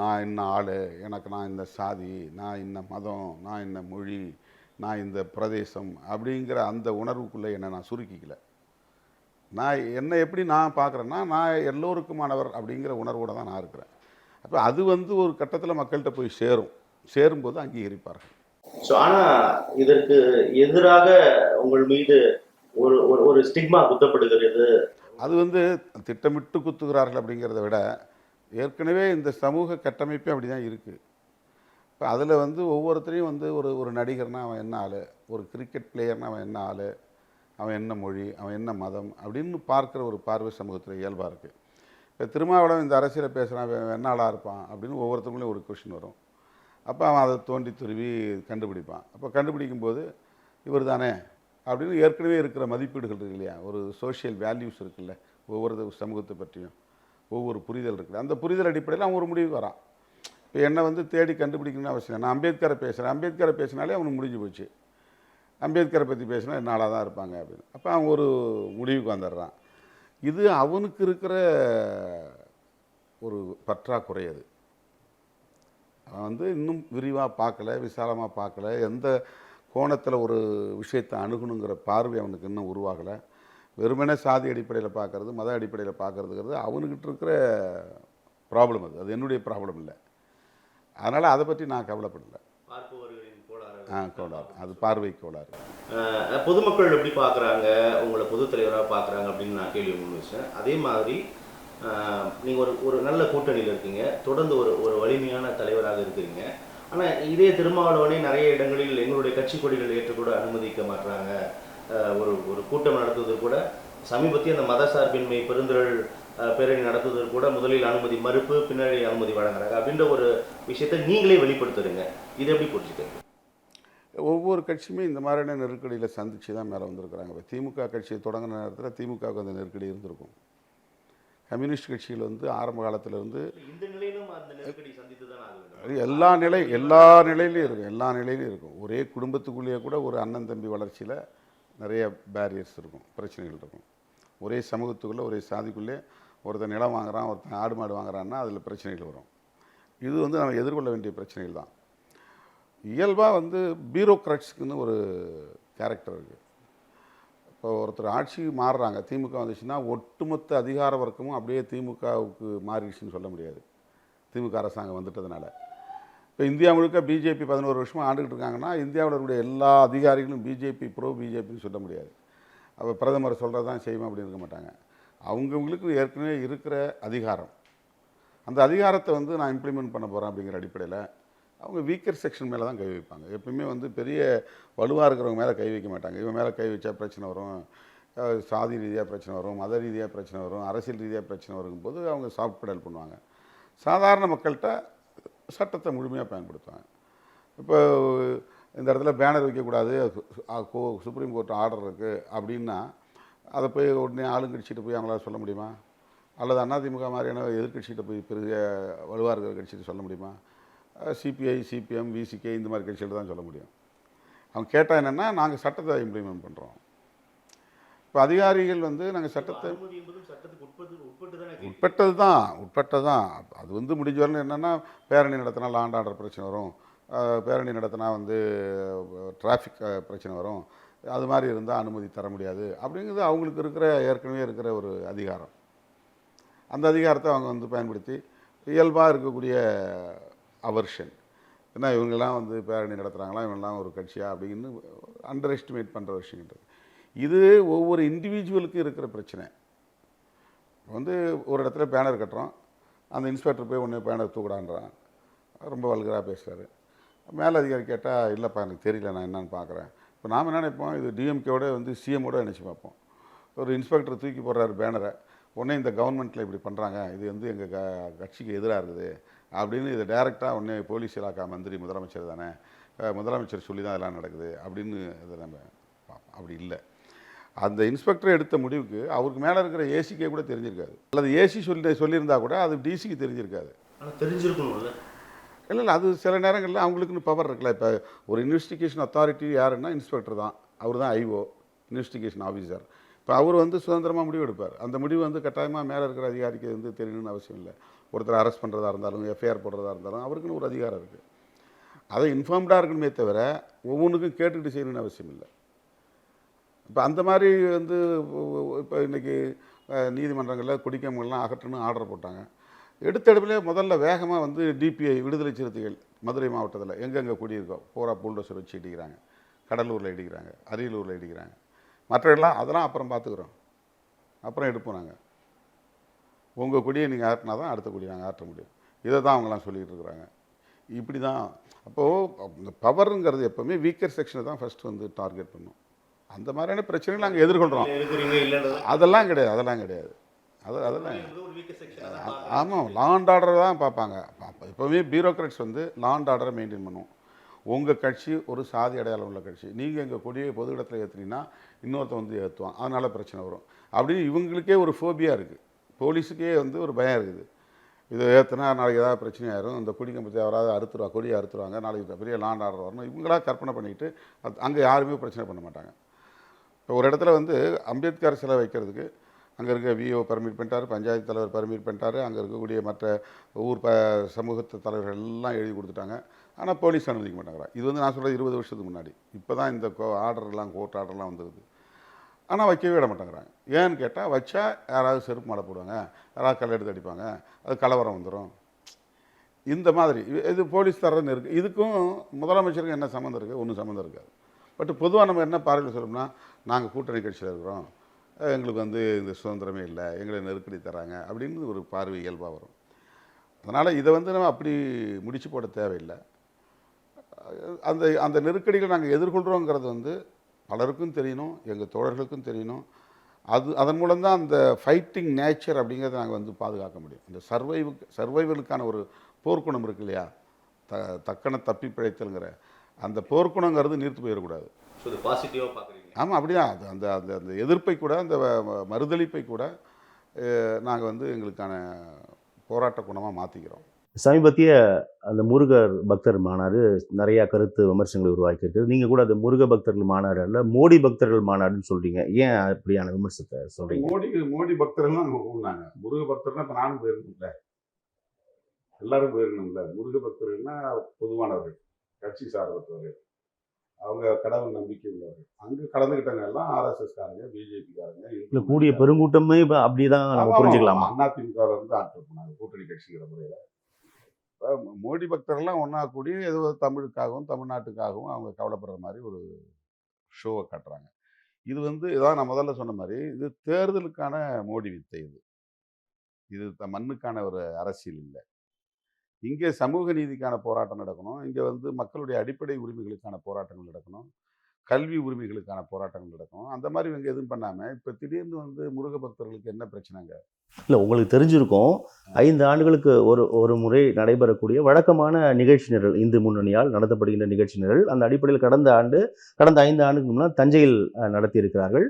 நான் இன்ன ஆள், நான் இந்த சாதி, நான் இன்ன மதம், நான் இன்ன மொழி, நான் இந்த பிரதேசம் அப்படிங்கிற அந்த உணர்வுக்குள்ளே என்னை நான் சுருக்கிக்கல. நான் என்னை எப்படி நான் பார்க்குறேன்னா, நான் எல்லோருக்குமானவர் அப்படிங்கிற உணர்வோடு தான் நான் இருக்கிறேன். அப்போ அது ஒரு கட்டத்தில் மக்கள்கிட்ட போய் சேரும்போது அங்கீகரிப்பார்கள். ஸோ ஆனால் இதற்கு எதிராக உங்கள் மீது ஒரு ஒரு ஸ்டிக்மா குத்தப்படுகிறது. அது திட்டமிட்டு குத்துகிறார்கள் அப்படிங்கிறத விட ஏற்கனவே இந்த சமூக கட்டமைப்பே அப்படி தான் இருக்குது. இப்போ அதில் ஒவ்வொருத்தரையும் ஒரு நடிகர்னா அவன் என்ன ஆள், ஒரு கிரிக்கெட் பிளேயர்னா அவன் என்ன ஆள், அவன் என்ன மொழி, அவன் என்ன மதம் அப்படின்னு பார்க்குற ஒரு பார்வை சமூகத்தில் இயல்பாக இருக்குது. இப்போ திருமாவளவன் இந்த அரசியலை பேசுகிறான், அவன் என்ன ஆளாக இருப்பான் அப்படின்னு ஒவ்வொருத்தவங்களையும் ஒரு கொஷின் வரும். அப்போ அவன் அதை தோண்டி துருவி கண்டுபிடிப்பான். அப்போ கண்டுபிடிக்கும்போது இவர் தானே அப்படின்னு ஏற்கனவே இருக்கிற மதிப்பீடுகள் இருக்கு இல்லையா, ஒரு சோஷியல் வேல்யூஸ் இருக்குல்ல, ஒவ்வொரு சமூகத்தை பற்றியும் ஒவ்வொரு புரிதல் இருக்குது. அந்த புரிதல் அடிப்படையில் அவன் ஒரு முடிவுக்கு வரான். இப்போ என்னை வந்து தேடி கண்டுபிடிக்கணும்னு அவசியம் இல்லை. நான் அம்பேத்கரை பேசுகிறேன், அம்பேத்கரை பேசினாலே அவனுக்கு முடிஞ்சு போச்சு. அம்பேத்கரை பற்றி பேசினா நாளாக தான் இருப்பாங்க அப்படின்னு. அப்போ அவன் ஒரு முடிவுக்கு வந்துடுறான். இது அவனுக்கு இருக்கிற ஒரு பற்றாக்குறை. அது அவன் வந்து இன்னும் விரிவாக பார்க்கல, விசாலமாக பார்க்கல, எந்த கோணத்தில் ஒரு விஷயத்தை அணுகணுங்கிற பார்வை அவனுக்கு இன்னும் உருவாகலை. வெறுமனே சாதி அடிப்படையில் பார்க்கறது, மத அடிப்படையில் பார்க்கறதுங்கிறது அவனுக்கிட்ட இருக்கிற ப்ராப்ளம். அது என்னுடைய ப்ராப்ளம் இல்லை. அதனால் அதை பற்றி நான் கவலைப்படலை. கோளாறு, அது பார்வை கோளாறு. பொதுமக்கள் எப்படி பார்க்குறாங்க, உங்களை பொதுத் தலைவராக பார்க்குறாங்க அப்படின்னு நான் கேள்வி முன் வச்சேன். அதே மாதிரி நீங்கள் ஒரு நல்ல கூட்டணியில் இருக்கீங்க, தொடர்ந்து ஒரு வலிமையான தலைவராக இருக்கிறீங்க. ஆனால் இதே திருமாவளவனே நிறைய இடங்களில் எங்களுடைய கட்சி கொடிகள் ஏற்றக்கூட அனுமதிக்க மாட்டுறாங்க. ஒரு கூட்டம் நடத்துவது கூட சமீபத்திய அந்த மத சார்பின்மை பெருந்திரள் பேரணி நடத்துவதற்கு கூட முதலில் அனுமதி மறுப்பு, பின்னாடி அனுமதி வழங்குறாங்க அப்படின்ற ஒரு விஷயத்தை நீங்களே வெளிப்படுத்துறீங்க. இதை எப்படி புரிஞ்சுக்கிறீங்க? ஒவ்வொரு கட்சியுமே இந்த மாதிரியான நெருக்கடியில் சந்திச்சு தான் மேலே வந்திருக்கிறாங்க. இப்போ திமுக கட்சியை தொடங்கின நேரத்தில் திமுகவுக்கு அந்த நெருக்கடி இருந்திருக்கும். கம்யூனிஸ்ட் கட்சியில் வந்து ஆரம்ப காலத்திலிருந்து இந்த நிலையிலும் அந்த நெருக்கடி சந்தித்து தான் எல்லா நிலையிலையும் இருக்கும். எல்லா நிலையிலையும் இருக்கும். ஒரே குடும்பத்துக்குள்ளேயே கூட ஒரு அண்ணன் தம்பி வளர்ச்சியில் நிறைய பேரியர்ஸ் இருக்கும், பிரச்சனைகள் இருக்கும். ஒரே சமூகத்துக்குள்ளே, ஒரே சாதிக்குள்ளே ஒருத்தன் நிலம் வாங்குறான், ஒருத்தன் ஆடு மாடு வாங்குறான்னா அதில் பிரச்சனைகள் வரும். இது வந்து நம்ம எதிர்கொள்ள வேண்டிய பிரச்சனைகள் தான். இயல்பாக வந்து பியூரோக்ராட்ஸ்க்குன்னு ஒரு கேரக்டர் இருக்குது. இப்போ ஒருத்தர் ஆட்சி மாறுறாங்க, திமுக வந்துச்சுன்னா ஒட்டுமொத்த அதிகார வர்க்கமும் அப்படியே திமுகவுக்கு மாறிடுச்சுன்னு சொல்ல முடியாது. திமுக அரசாங்கம் வந்துட்டதுனால இப்போ இந்தியா முழுக்க பிஜேபி 11 வருஷமாக ஆண்டுகிட்டு இருக்காங்கன்னா இந்தியாவில் இருக்கக்கூடிய எல்லா அதிகாரிகளும் பிஜேபி பிஜேபின்னு சொல்ல முடியாது. அப்போ பிரதமர் சொல்கிறது தான் செய்வோம் அப்படின்னு இருக்க மாட்டாங்க. அவங்கவுங்களுக்கு ஏற்கனவே இருக்கிற அதிகாரம், அந்த அதிகாரத்தை வந்து நான் இம்ப்ளிமெண்ட் பண்ண போகிறேன் அப்படிங்கிற அடிப்படையில் அவங்க வீக்கர் செக்ஷன் மேலே தான் கை வைப்பாங்க. எப்பயுமே வந்து பெரிய வலுவாக இருக்கிறவங்க மேலே கை வைக்க மாட்டாங்க. இவன் மேலே கை வச்சா பிரச்சனை வரும், சாதி ரீதியாக பிரச்சனை வரும், மத ரீதியாக பிரச்சனை வரும், அரசியல் ரீதியாக பிரச்சனை வரும்போது அவங்க சாஃப்ட் பெடல் பண்ணுவாங்க. சாதாரண மக்கள்கிட்ட சட்டத்தை முழுமையாக பயன்படுத்துவாங்க. இப்போ இந்த இடத்துல பேனர் வைக்கக்கூடாது, சுப்ரீம் கோர்ட் ஆர்டர் இருக்குது அப்படின்னா அதை போய் உடனே ஆளுங்கட்சிகிட்ட போய் அவங்களால சொல்ல முடியுமா? அல்லது அதிமுக மாதிரியான எதிர்கட்சிகிட்ட போய் பெரிய வலுவாக இருக்கிற கட்சிகிட்ட சொல்ல முடியுமா? சிபிஐ, சிபிஎம், விசிகே இந்த மாதிரி கட்சிகள் தான் சொல்ல முடியும். அவங்க கேட்டால் என்னென்னா நாங்கள் சட்டத்தை இம்ப்ளிமெண்ட் பண்ணுறோம். இப்போ அதிகாரிகள் வந்து நாங்கள் சட்டத்தை உட்பட்டது தான். அது வந்து முடிஞ்ச வரணும். என்னென்னா பேரணி நடத்தினா லாண்ட் ஆர்டர் பிரச்சனை வரும், பேரணி நடத்தினா வந்து டிராஃபிக் பிரச்சனை வரும், அது மாதிரி இருந்தால் அனுமதி தர முடியாது அப்படிங்கிறது அவங்களுக்கு இருக்கிற ஏற்கனவே இருக்கிற ஒரு அதிகாரம். அந்த அதிகாரத்தை அவங்க வந்து பயன்படுத்தி இயல்பாக இருக்கக்கூடிய அவர்ஷன், ஏன்னா இவங்கெல்லாம் வந்து பேரணி நடத்துகிறாங்களா, இவங்கெல்லாம் ஒரு கட்சியா அப்படின்னு அண்டர் எஸ்டிமேட் பண்ணுற விஷயங்கள். இது ஒவ்வொரு இண்டிவிஜுவலுக்கும் இருக்கிற பிரச்சனை. வந்து ஒரு இடத்துல பேனர் கட்டுறோம், அந்த இன்ஸ்பெக்டர் போய் ஒன்று பேனர் தூக்குடான்றான், ரொம்ப வல்கராக பேசுகிறாரு. மேலே அதிகாரி கேட்டால் இல்லைப்பா எனக்கு தெரியல, நான் என்னன்னு பார்க்குறேன். இப்போ நாம் என்ன நினைப்போம், இது டிஎம்கேவோட வந்து சிஎம்மோட நினச்சி பார்ப்போம். ஒரு இன்ஸ்பெக்டர் தூக்கி போடுறாரு பேனரை, உடனே இந்த கவர்மெண்ட்டில் இப்படி பண்ணுறாங்க, இது வந்து எங்கள் கட்சிக்கு எதிராக இருக்குது அப்படின்னு இதை டைரெக்டாக உடனே போலீஸ் இலாக்கா மந்திரி முதலமைச்சர் தானே, முதலமைச்சர் சொல்லி தான் இதெல்லாம் நடக்குது அப்படின்னு இதை நம்ம பார்ப்போம். அப்படி இல்லை. அந்த இன்ஸ்பெக்டர் எடுத்த முடிவுக்கு அவருக்கு மேலே இருக்கிற ஏசிக்கே கூட தெரிஞ்சிருக்காது, அல்லது ஏசி சொல்லியிருந்தா கூட அது டிசிக்கு தெரிஞ்சிருக்காது. ஆனால் தெரிஞ்சிருக்கணும்ல. இல்லை அது சில நேரங்களில் அவங்களுக்குன்னு பவர் இருக்குல்ல. இப்போ ஒரு இன்வெஸ்டிகேஷன் அத்தாரிட்டி யாருன்னா இன்ஸ்பெக்டர் தான், அவர் தான் ஐஓ, இன்வெஸ்டிகேஷன் ஆஃபீஸர். இப்போ அவர் வந்து சுதந்திரமாக முடிவு எடுப்பார். அந்த முடிவு வந்து கட்டாயமாக மேலே இருக்கிற அதிகாரிக்கு வந்து தெரியணும்னு அவசியம் இல்லை. ஒருத்தர் அரெஸ்ட் பண்ணுறதா இருந்தாலும், எஃப்ஐஆர் போடுறதா இருந்தாலும் அவருக்குன்னு ஒரு அதிகாரம் இருக்குது. அதை இன்ஃபார்ம்டாக இருக்கணுமே தவிர ஒவ்வொன்றுக்கும் கேட்டுக்கிட்டு செய்யணும்னு அவசியம் இல்லை. இப்போ அந்த மாதிரி வந்து இப்போ இன்றைக்கி நீதிமன்றங்களில் குடிக்காமலாம் அகற்றணும் ஆர்டர் போட்டாங்க. எடுத்த இடத்துலேயே முதல்ல வேகமாக வந்து டிபிஐ விடுதலை சிறுத்தைகள் மதுரை மாவட்டத்தில் எங்கெங்கே குடியிருக்கோம் பூரா புல்டோசர் வச்சு இடிக்கிறாங்க. கடலூரில் இடிக்கிறாங்க, அரியலூரில் இடிக்கிறாங்க. மற்றெல்லாம் அதெல்லாம் அப்புறம் பார்த்துக்குறோம், அப்புறம் எடுப்போம் நாங்கள். உங்கள் கொடியை நீங்கள் ஆட்டினா தான் அடுத்த கொடியை நாங்கள் ஆட்ட முடியும். இதை தான் அவங்களாம் சொல்லிகிட்டு இருக்கிறாங்க. இப்படி தான். அப்போது இந்த பவருங்கிறது எப்போவுமே வீக்கர் செக்ஷனை தான் ஃபஸ்ட்டு வந்து டார்கெட் பண்ணும். அந்த மாதிரியான பிரச்சனைகள் நாங்கள் எதிர்கொள்கிறோம். அதெல்லாம் கிடையாது, அதெல்லாம் கிடையாது. அதெல்லாம் ஆமாம், லா அண்ட் ஆர்டர் தான் பார்ப்பாங்க. எப்போவுமே பியூரோக்ராட்ஸ் வந்து லா அண்ட் ஆர்டரை மெயின்டைன் பண்ணுவோம். உங்கள் கட்சி ஒரு சாதி அடையாளம் உள்ள கட்சி, நீங்கள் எங்கள் கொடியை பொது இடத்துல ஏற்றுனீங்கன்னா இன்னொருத்த வந்து ஏற்றுவான், அதனால் பிரச்சனை வரும் அப்படின்னு இவங்களுக்கே ஒரு ஃபோபியா இருக்குது. போலீஸுக்கே வந்து ஒரு பயம் இருக்குது. இதை ஏற்றுனா நாளைக்கு ஏதாவது பிரச்சனை ஆயிரும், இந்த கொடி கம்பத்தை யாராவது கொடியை அறுத்துருவாங்க, நாளைக்கு பெரிய லாண்ட் ஆர்டர் வரணும், இவங்களா கற்பனை பண்ணிக்கிட்டு அங்கே யாருமே பிரச்சனை பண்ண மாட்டாங்க. இப்போ ஒரு இடத்துல வந்து அம்பேத்கர் சிலை வைக்கிறதுக்கு அங்கே இருக்க விஓ பர்மிட் பண்ணிட்டார், பஞ்சாயத்து தலைவர் பர்மிட் பண்ணிட்டார், அங்கே இருக்கக்கூடிய மற்ற ஊர் சமூகத்து தலைவர்கள் எல்லாம் எழுதி கொடுத்துட்டாங்க. ஆனால் போலீஸ் அனுமதிக்க மாட்டாங்களா. இது வந்து நான் சொல்கிறது 20 வருஷத்துக்கு முன்னாடி. இப்போ தான் இந்த ஆர்டர்லாம் கோர்ட் ஆர்டர்லாம் வந்துருது. ஆனால் வைக்கவே விட மாட்டேங்கிறாங்க. ஏன்னு கேட்டால் வச்சா யாராவது செருப்பு மாலை போடுவாங்க, யாராவது கல் எடுத்து அடிப்பாங்க, அது கலவரம் வந்துடும். இந்த மாதிரி இது போலீஸ் தரன்னு இருக்குது. இதுக்கும் முதலமைச்சருக்கு என்ன சம்மந்தம் இருக்குது? ஒன்றும் சம்மந்தம் இருக்காது. பட் பொதுவாக நம்ம என்ன பார்வையில் சொல்லணும்னா, நாங்கள் கூட்டணி கட்சியில் இருக்கிறோம், எங்களுக்கு வந்து இந்த சுதந்திரமே இல்லை, எங்களை நெருக்கடி தராங்க அப்படின்னு ஒரு பார்வை இயல்பாக வரும். அதனால் இதை வந்து நம்ம அப்படி முடிச்சு போட தேவையில்லை. அந்த அந்த நெருக்கடிகள் நாங்கள் எதிர்கொள்கிறோங்கிறது வந்து பலருக்கும் தெரியணும், எங்கள் தோழர்களுக்கும் தெரியணும். அதன் மூலம் தான் அந்த ஃபைட்டிங் நேச்சர் அப்படிங்கிறத நாங்கள் வந்து பாதுகாக்க முடியும். இந்த சர்வைவலுக்கான ஒரு போர்க்குணம் இருக்கு இல்லையா, தக்கன தப்பி பிழைத்தல்ங்கிற அந்த போர்க்குணங்கிறது நீர்த்து போயிடக்கூடாது. பாசிட்டிவாக பார்க்குறீங்க? ஆமாம், அப்படிதான். அது அந்த அந்த அந்த எதிர்ப்பை கூட, அந்த மறுதளிப்பை கூட நாங்கள் வந்து எங்களுக்கான போராட்ட குணமாக மாற்றிக்கிறோம். சமீபத்திய அந்த முருகர் பக்தர் மாநாடு நிறைய கருத்து விமர்சனங்களை உருவாக்கிட்டு, நீங்கள் கூட அது முருக பக்தர்கள் மாநாடு அல்ல, மோடி பக்தர்கள் மாநாடுன்னு சொல்றீங்க. ஏன் அப்படியான விமர்சனத்தை சொல்றீங்க? மோடி பக்தர்கள்லாம் நம்ம கூப்பிடுனாங்க. முருக பக்தர்னா இப்போ நானும் போயிருக்கணும்ல, எல்லாரும் போயிருக்கணும்ல. முருக பக்தர்கள்னா பொதுவானவர்கள், கட்சி சார்பற்றவர்கள், அவங்க கடவுள் நம்பிக்கை உள்ளவர்கள். அங்கே கலந்துக்கிட்டவங்க எல்லாம் ஆர்எஸ்எஸ் காரங்க, பிஜேபி காரங்க, இல்லை கூடிய பெருங்கூட்டமே இப்போ அப்படிதான் நம்ம புரிஞ்சுக்கலாமா? அதிமுக இருந்து ஆட்கள் போனாங்க கூட்டணி கட்சிங்கிற முறையில். மோடி பக்தர்கள்லாம் ஒன்றா கூடி ஏதோ தமிழுக்காகவும் தமிழ்நாட்டுக்காகவும் அவங்க கவலைப்படுற மாதிரி ஒரு ஷோவை காட்டுறாங்க. இது வந்து இதான் நான் முதல்ல சொன்ன மாதிரி, இது தேர்தலுக்கான மோடி வித்தை. இது மண்ணுக்கான ஒரு அரசியல் இல்லை. இங்கே சமூக நீதிக்கான போராட்டம் நடக்கணும், இங்கே வந்து மக்களுடைய அடிப்படை உரிமைகளுக்கான போராட்டங்கள் நடக்கணும், கல்வி உரிமைகளுக்கான போராட்டங்கள் நடக்கணும். அந்த மாதிரி இவங்க எதுவும் பண்ணாமல் இப்போ திடீர்னு வந்து முருக பக்தர்களுக்கு என்ன பிரச்சனைங்க? இல்லை, உங்களுக்கு தெரிஞ்சிருக்கும், 5 ஆண்டுகளுக்கு ஒரு முறை நடைபெறக்கூடிய வழக்கமான நிகழ்ச்சி நிரல், இந்து முன்னணியால் நடத்தப்படுகின்ற நிகழ்ச்சி நிரல். அந்த அடிப்படையில் கடந்த 5 ஆண்டுக்கு முன்னால் தஞ்சையில் நடத்தியிருக்கிறார்கள்,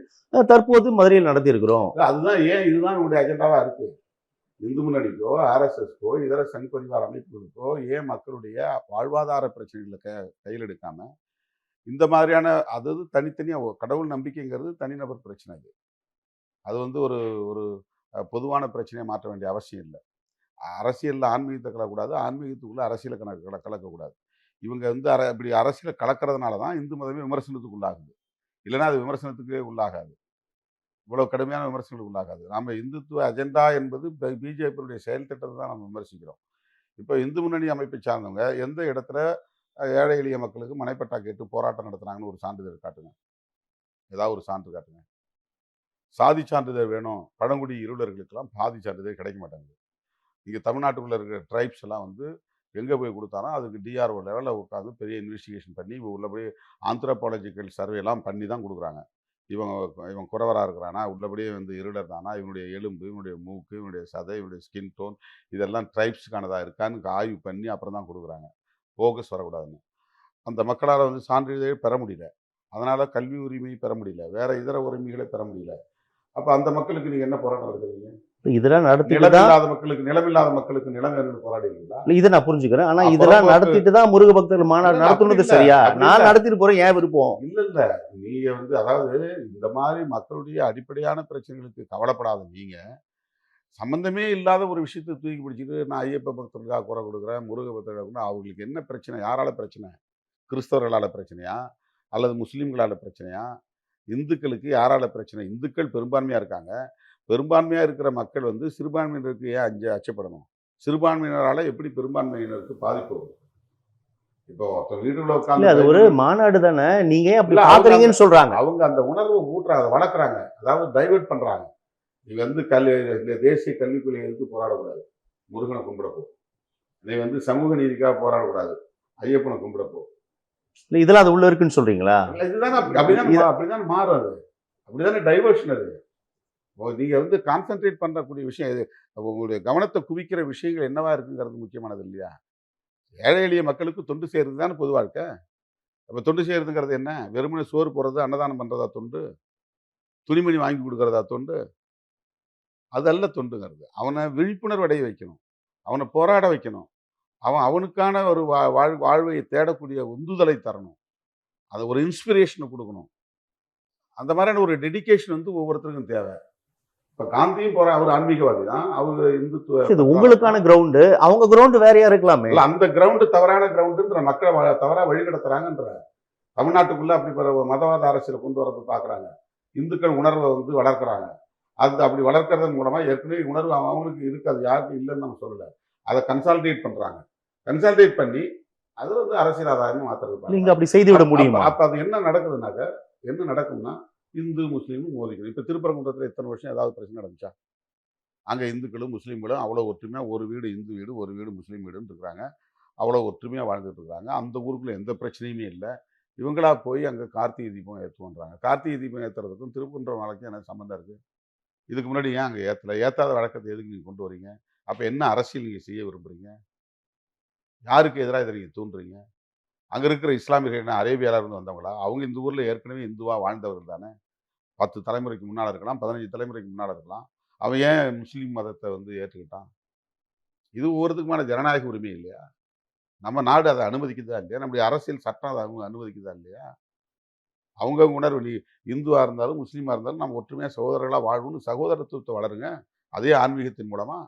தற்போது மதுரையில் நடத்தியிருக்கிறோம். அதுதான் ஏன் இதுதான் உங்களுடைய அஜெண்டாவாக இருக்குது? இந்து முன்னணிக்கோ ஆர்எஸ்எஸ்க்கோ இதர சங் பரிவார அமைப்புகளுக்கோ ஏன் மக்களுடைய வாழ்வாதார பிரச்சனைகளை கையில் எடுக்காமல் இந்த மாதிரியான, அதாவது தனித்தனியாக கடவுள் நம்பிக்கைங்கிறது தனிநபர் பிரச்சனை. அது வந்து ஒரு ஒரு பொதுவான பிரச்சனையை மாற்ற வேண்டிய அவசியம் இல்லை. அரசியலில் ஆன்மீகத்தை கலக்கக்கூடாது, ஆன்மீகத்துக்குள்ளே அரசியலை கலக்கக்கூடாது. இவங்க வந்து இப்படி அரசியலை கலக்கிறதுனால தான் இந்து மதமே விமர்சனத்துக்கு உள்ளாகுது. இல்லைன்னா அது விமர்சனத்துக்கே உள்ளாகாது, இவ்வளோ கடுமையான விமர்சனங்களுக்கு உள்ளாகாது. நம்ம இந்துத்துவ அஜெண்டா என்பது பிஜேபியுடைய செயல் திட்டத்தை தான் நம்ம விமர்சிக்கிறோம். இப்போ இந்து முன்னணி அமைப்பை சார்ந்தவங்க எந்த இடத்துல ஏழை எளிய மக்களுக்கு மனைப்பட்டா கேட்டு போராட்டம் நடத்துனாங்கன்னு ஒரு சான்றிதழ் காட்டுங்க, ஏதாவது ஒரு சான்று காட்டுங்க. சாதி சான்றிதழ் வேணும், பழங்குடி இருளர்களுக்கெல்லாம் சாதி சான்றிதழ் கிடைக்க மாட்டாங்க. இங்கே தமிழ்நாட்டுக்குள்ளே இருக்கிற ட்ரைப்ஸ் எல்லாம் வந்து எங்கே போய் கொடுத்தாலும் அதுக்கு டிஆர்ஓ லெவலில் உட்காந்து பெரிய இன்வெஸ்டிகேஷன் பண்ணி உள்ளபடி ஆந்த்ரோபாலஜிக்கல் சர்வேலாம் பண்ணி தான் கொடுக்குறாங்க. இவன் குறவராக இருக்கிறானா, உள்ளபடியே வந்து இருளர் தானா, இவனுடைய எலும்பு, இவனுடைய மூக்கு, இவனுடைய சதை, இவனுடைய ஸ்கின் டோன் இதெல்லாம் ட்ரைப்ஸுக்கானதாக இருக்கான்னு ஆய்வு பண்ணி அப்புறம் தான் கொடுக்குறாங்க. போகஸ் வரக்கூடாதுன்னு. அந்த மக்களால் வந்து சான்றிதழ் பெற முடியல, அதனால் கல்வி உரிமை பெற முடியல, வேற இதர உரிமைகளை பெற முடியல. அப்போ அந்த மக்களுக்கு நீங்கள் என்ன போராட்டம் நடத்துறீங்க? இதெல்லாம் நிலமில்லாத மக்களுக்கு நிலம் வேணும்னு போராடுவீங்களா? இதை நான் புரிஞ்சுக்கிறேன். ஆனா இதெல்லாம் நடத்திட்டு தான் முருக பக்தர்கள் மாநாடு நடத்துனது சரியா? நான் நடத்திட்டு போறேன், ஏன் விருப்பம்? இல்ல நீங்க வந்து அதாவது இந்த மாதிரி மக்களுடைய அடிப்படையான பிரச்சனைகளுக்கு கவலைப்படாத நீங்க சம்பந்தமே இல்லாத ஒரு விஷயத்தை தூக்கி பிடிச்சிட்டு நான் ஐயப்ப பக்தர்களுக்காக குறை கொடுக்குறேன், முருக பக்தர்களுக்கு, அவங்களுக்கு என்ன பிரச்சனை? யாரால பிரச்சனை? கிறிஸ்தவர்களால் பிரச்சனையா, அல்லது முஸ்லீம்களால் பிரச்சனையா, இந்துக்களுக்கு யாரால பிரச்சனை? இந்துக்கள் பெரும்பான்மையாக இருக்காங்க. பெரும்பான்மையாக இருக்கிற மக்கள் வந்து சிறுபான்மையினருக்கு ஏன் அச்சப்படணும்? சிறுபான்மையினரால் எப்படி பெரும்பான்மையினருக்கு பாதிப்பு வரும்? இப்போ வீடுல உட்காந்து அது ஒரு மாநாடு தானே, நீங்க ஏன் அப்படி பாக்குறீங்கன்னு சொல்றாங்க. அவங்க அந்த உணர்வை ஊட்டுறாங்க, வளர்க்குறாங்க, அதாவது டைவெர்ட் பண்றாங்க. நீ வந்து தேசிய கல்விக் கொள்கையை எதிர்த்து போராடக்கூடாது, முருகனை கும்பிடப்போ. நீ வந்து சமூக நீதிக்காக போராடக்கூடாது, ஐயப்பனை கும்பிடப்போ. இதெல்லாம் அது உள்ள இருக்குன்னு சொல்றீங்களா? இதுதானே அப்படிதான் மாறும். அது அப்படிதானே டைவர்ஷன். அது நீங்க வந்து கான்சென்ட்ரேட் பண்ணக்கூடிய விஷயம் இது. உங்களுடைய கவனத்தை குவிக்கிற விஷயங்கள் என்னவா இருக்குங்கிறது முக்கியமானது இல்லையா? ஏழை எளிய மக்களுக்கு தொண்டு செய்யறது தானே பொது வாழ்க்கை. அப்போ தொண்டு செய்யறதுங்கிறது என்ன? வெறுமனே சோறு போடுறது, அன்னதானம் பண்றதா தொண்டு? துணிமணி வாங்கி கொடுக்கறதா தொண்டு? அதல்ல தொண்டுங்கிறது. அவனை விழிப்புணர்வு அடைய வைக்கணும், அவனை போராட வைக்கணும். அவனுக்கான ஒரு வாழ்வை தேடக்கூடிய உந்துதலை தரணும். அது ஒரு இன்ஸ்பிரேஷனை கொடுக்கணும். அந்த மாதிரியான ஒரு டெடிகேஷன் வந்து ஒவ்வொருத்தருக்கும் தேவை. இப்ப காந்தியும் அவர் ஆன்மீகவாதி தான். அவரு இந்துத்துவ இது உங்களுக்கான கிரவுண்டு, அவங்க கிரவுண்டு வேறையா இருக்கலாமே. இல்ல, அந்த கிரவுண்டு தவறான கிரவுண்டுன்ற மக்களை தவறா வழிநடத்துறாங்கன்ற. தமிழ்நாட்டுக்குள்ள அப்படி ஒரு மதவாத அரசியலை கொண்டு வரது பாக்குறாங்க. இந்துக்கள் உணர்வை வந்து வளர்க்குறாங்க. அது அப்படி வளர்க்கறதன் மூலமா ஏற்கனவே உணர்வு அவங்களுக்கு இருக்கு, அது யாருக்கும் இல்லைன்னு நம்ம சொல்லல. அதை கன்சாலிடேட் பண்றாங்க. கன்சாலிடேட் பண்ணி அது வந்து அரசியல் ஆதாயமா மாத்துறது. நீங்க அப்படி செய்து விட முடியுமா? அப்ப அது என்ன நடக்குதுனாக்க, என்ன நடக்கும்னா இந்து முஸ்லீமும் மோதிக்கணும். இப்ப திருப்பரங்குன்றத்துல எத்தனை வருஷம் ஏதாவது பிரச்சனை நடந்துச்சா? அங்க இந்துக்களும் முஸ்லீம்களும் அவ்வளவு ஒற்றுமையா, ஒரு வீடு இந்து வீடு, ஒரு வீடு முஸ்லீம் வீடுன்னு இருக்கிறாங்க. அவ்வளவு ஒற்றுமையா வாழ்ந்துட்டு இருக்காங்க. அந்த ஊருக்குள்ள எந்த பிரச்சனையுமே இல்லை. இவங்களா போய் அங்க கார்த்திகை தீபம் ஏற்றுவோன்றாங்க. கார்த்திகை தீபம் ஏத்துறதுக்கும் திருப்பரங்குன்றம் வழக்கும் என்ன சம்பந்தம் இருக்கு? இதுக்கு முன்னாடி ஏன் அங்க ஏத்தல? ஏத்தாத வழக்கத்தை எதுக்கு நீங்க கொண்டு வரீங்க? அப்ப என்ன அரசியல் நீங்க செய்ய விரும்புறீங்க? யாருக்கு எதிராக இதை நீங்க தூண்டுறீங்க? அங்க இருக்கிற இஸ்லாமியர்கள் என்ன அரேபியால இருந்து வந்தவங்களா? அவங்க இந்த ஊர்ல ஏற்கனவே இந்துவா வாழ்ந்தவர்கள் தானே. 10 தலைமுறைக்கு முன்னால இருக்கலாம், 15 தலைமுறைக்கு முன்னால இருக்கலாம். அவன் ஏன் முஸ்லீம் மதத்தை வந்து ஏற்றுக்கிட்டான்? இது ஒவ்வொருத்துக்குமான ஜனநாயக உரிமை இல்லையா? நம்ம நாடு அதை அனுமதிக்குதா இல்லையா? நம்முடைய அரசியல் சட்டம் அதை அனுமதிக்குதா இல்லையா? அவங்க உணர்வு, நீ இந்துவா இருந்தாலும் முஸ்லீமா இருந்தாலும் நம்ம ஒற்றுமையா சகோதரர்களா வாழ்வுன்னு சகோதரத்துவத்தை வளருங்க. அதே ஆன்மீகத்தின் மூலமா.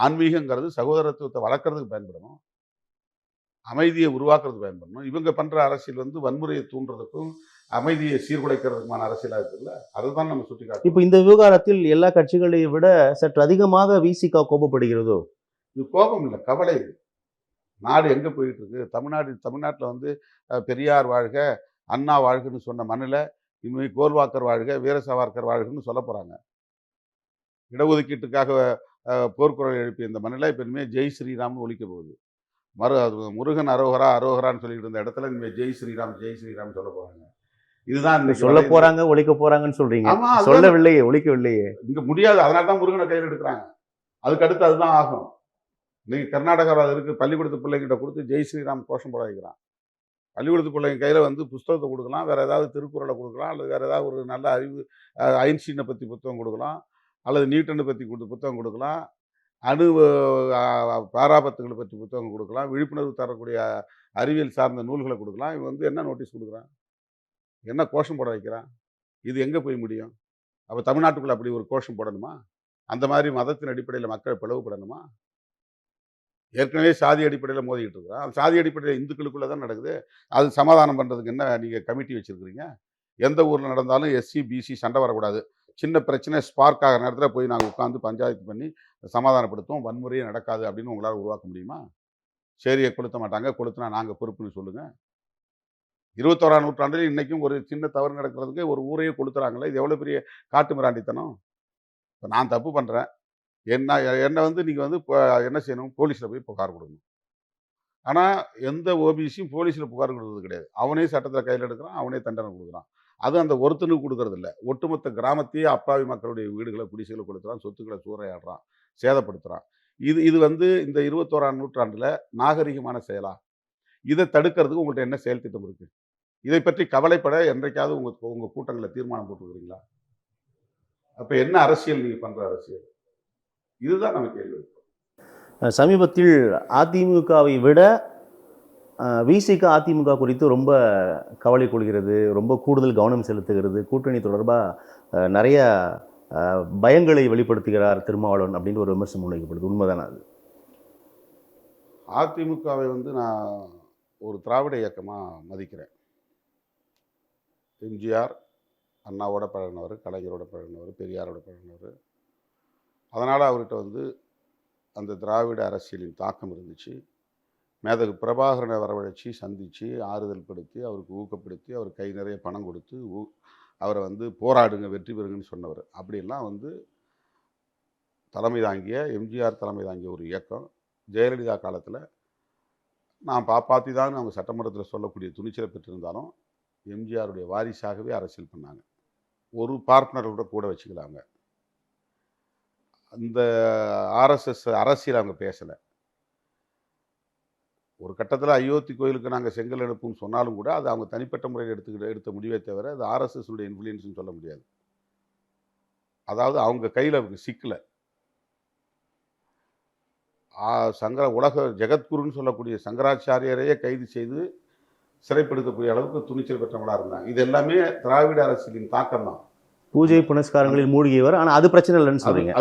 ஆன்மீகங்கிறது சகோதரத்துவத்தை வளர்க்கறதுக்கு பயன்படணும். அமைதியை உருவாக்குறதுக்கு பயன்படணும். இவங்க பண்ற அரசியல் வந்து வன்முறையை தூண்டுறதுக்கும் அமைதியை சீர்குலைக்கிறதுக்குமான அரசியலா இருக்குல்ல. அதுதான் நம்ம சுட்டி காட்டணும். இப்ப இந்த விவகாரத்தில் எல்லா கட்சிகளை விட சற்று அதிகமாக விசிக கோபப்படுகிறதோ? இது கோபம் இல்லை, கவலை. நாடு எங்க போயிட்டு இருக்கு? தமிழ்நாட்டில் வந்து பெரியார் வாழ்க, அண்ணா வாழ்கன்னு சொன்ன மண்ணில் இனிமே கோல்வாக்கர் வாழ்க, வீர சாவர்கர் வாழ்கன்னு சொல்ல போறாங்க. இடஒதுக்கீட்டுக்காக போர்க்குரல் எழுப்பிய இந்த மண்ணில் இப்போ இனிமேல் ஜெய் ஸ்ரீராம்னு ஒலிக்க போகுது. அது முருகன் அரோகரா அரோகரான்னு சொல்லிட்டு இருந்த இடத்துல இனிமேல் ஜெய் ஸ்ரீராம் ஜெய் ஸ்ரீராம் சொல்ல போறாங்க. இதுதான் சொல்ல போறாங்க, ஒழிக்க போறாங்கன்னு சொல்றீங்க. ஆமா, சொல்லவில்லையே, ஒழிக்கவில்லையே. இங்க முடியாது. அதனால தான் முருகனை கையில் எடுக்கிறாங்க. அதுக்கு அடுத்து அதுதான் ஆகும். இன்னைக்கு கர்நாடகாவில் இருக்கு, பள்ளிக்கூடத்து பிள்ளைங்கிட்ட கொடுத்து ஜெய் ஸ்ரீராம் கோஷம் போட வைக்கிறான். பள்ளிக்கூடத்து பிள்ளைங்க கையில் வந்து புஸ்தகத்தை கொடுக்கலாம், வேற ஏதாவது திருக்குறளை கொடுக்கலாம், அல்லது வேற ஏதாவது ஒரு நல்ல அறிவு, ஐன்ஸ்டீனை பற்றி புத்தகம் கொடுக்கலாம், அல்லது நியூட்டனை பற்றி புத்தகம் கொடுக்கலாம், அணு பாராபத்துகளை பற்றி புத்தகம் கொடுக்கலாம், விழிப்புணர்வு தரக்கூடிய அறிவியல் சார்ந்த நூல்களை கொடுக்கலாம். இவன் வந்து என்ன நோட்டீஸ் கொடுக்குறான்? என்ன கோஷம் போட வைக்கிறான்? இது எங்கே போய் முடியும்? அப்போ தமிழ்நாட்டுக்குள்ள அப்படி ஒரு கோஷம் போடணுமா? அந்த மாதிரி மதத்தின் அடிப்படையில் மக்கள் பிளவுபடணுமா? ஏற்கனவே சாதி அடிப்படையில் மோதிக்கிட்டு இருக்கிறான். அது சாதி அடிப்படையில் இந்துக்களுக்குள்ள தான் நடக்குது. அது சமாதானம் பண்ணுறதுக்கு என்ன நீங்கள் கமிட்டி வச்சுருக்கிறீங்க? எந்த ஊரில் நடந்தாலும் எஸ்சி பிசி சண்டை வரக்கூடாது. சின்ன பிரச்சனை ஸ்பார்க் ஆகிற நேரத்தில் போய் நாங்கள் உட்காந்து பஞ்சாயத்து பண்ணி சமாதானப்படுத்துவோம், வன்முறையே நடக்காது அப்படின்னு உங்களால் உருவாக்க முடியுமா? சரியை கொளுத்த மாட்டாங்க, கொளுத்துனா நாங்கள் பொறுப்புன்னு சொல்லுங்கள். 21ஆம் நூற்றாண்டில் இன்னைக்கும் ஒரு சின்ன தவறு நடக்கிறதுக்கு ஒரு ஊரையே கொளுத்துறாங்களே, இது எவ்வளோ பெரிய காட்டு மிராண்டித்தனம். இப்போ நான் தப்பு பண்ணுறேன், என்னை வந்து நீங்கள் வந்து என்ன செய்யணும்? போலீஸில் போய் புகார் கொடுக்கணும். ஆனால் எந்த ஓபிசியும் போலீஸில் புகார் கொடுக்கறது கிடையாது. அவனே சட்டத்தில் கையில் எடுக்கிறான், அவனே தண்டனை கொடுக்குறான். அது அந்த ஒருத்தனுக்கு கொடுக்கறது இல்லை, ஒட்டுமொத்த கிராமத்தையே அப்பாவி மக்களுடைய வீடுகளை குடிசைகளை கொடுத்துறான், சொத்துக்களை சூறையாடுறான், சேதப்படுத்துகிறான். இது வந்து இந்த 21ஆம் நூற்றாண்டில் நாகரிகமான செயலா? இதை தடுக்கிறதுக்கு உங்கள்கிட்ட என்ன செயல் திட்டம் இருக்குது? இதை பற்றி கவலைப்பட என்றைக்காவது உங்கள் கூட்டங்களில் தீர்மானம் போட்டுருக்கிறீங்களா? அப்போ என்ன அரசியல் நீங்கள் பண்ணுற அரசியல்? இதுதான் நம்ம கேள்வி. சமீபத்தில் அதிமுகவை விட விசிக அதிமுக குறித்து ரொம்ப கவலை கொள்கிறது, ரொம்ப கூடுதல் கவனம் செலுத்துகிறது, கூட்டணி தொடர்பாக நிறைய பயங்களை வெளிப்படுத்துகிறார் திருமாவளவன் அப்படின்னு ஒரு விமர்சனம் முன்வைக்கப்படுது. உண்மைதானே அது? அதிமுகவை வந்து நான் ஒரு திராவிட இயக்கமாக மதிக்கிறேன். எம்ஜிஆர் அண்ணாவோட பழகினவர், கலைஞரோட பழகினவர், பெரியாரோட பழகினவர். அதனால் அவர்கிட்ட வந்து அந்த திராவிட அரசியலின் தாக்கம் இருந்துச்சு. மேதகு பிரபாகரனை வரவழைச்சி சந்தித்து ஆறுதல் படுத்தி, அவருக்கு ஊக்கப்படுத்தி, அவர் கை நிறைய பணம் கொடுத்து அவரை வந்து போராடுங்க, வெற்றி பெறுங்கன்னு சொன்னவர். அப்படியெல்லாம் வந்து தலைமை தாங்கிய எம்ஜிஆர் தலைமை தாங்கிய ஒரு இயக்கம். ஜெயலலிதா காலத்தில் நான் பாப்பாத்தி தான் அவங்க சட்டமன்றத்தில் சொல்லக்கூடிய துணிச்சலை பெற்றிருந்தாலும் எம்ஜிஆருடைய வாரிசாகவே அரசியல் பண்ணாங்க. ஒரு பார்ட்னரோட கூட வச்சுக்கலாங்க. அந்த ஆர்எஸ்எஸ் அரசியல் அவங்க பேசலை. ஒரு கட்டத்தில் அயோத்தி கோயிலுக்கு நாங்கள் செங்கல் அனுப்புன்னு சொன்னாலும் கூட அது அவங்க தனிப்பட்ட முறையில் எடுத்த முடிவே தவிர அது ஆர்எஸ்எஸ்னுடைய இன்ஃப்ளூயன்ஸ்னு சொல்ல முடியாது. அதாவது அவங்க கையில் அவங்க சிக்கலை. உலக ஜெகத்குருன்னு சொல்லக்கூடிய சங்கராச்சாரியரையே கைது செய்து சிறைப்படுத்தக்கூடிய அளவுக்கு துணிச்சல் பெற்றவங்களா இருந்தாங்க. இது எல்லாமே திராவிட அரசியலின் தாக்கம் தான். பூஜை புனஸ்காரங்களில் மூழ்கியவர். ஆனா அது பிரச்சனை இல்லைன்னு சொல்றீங்க.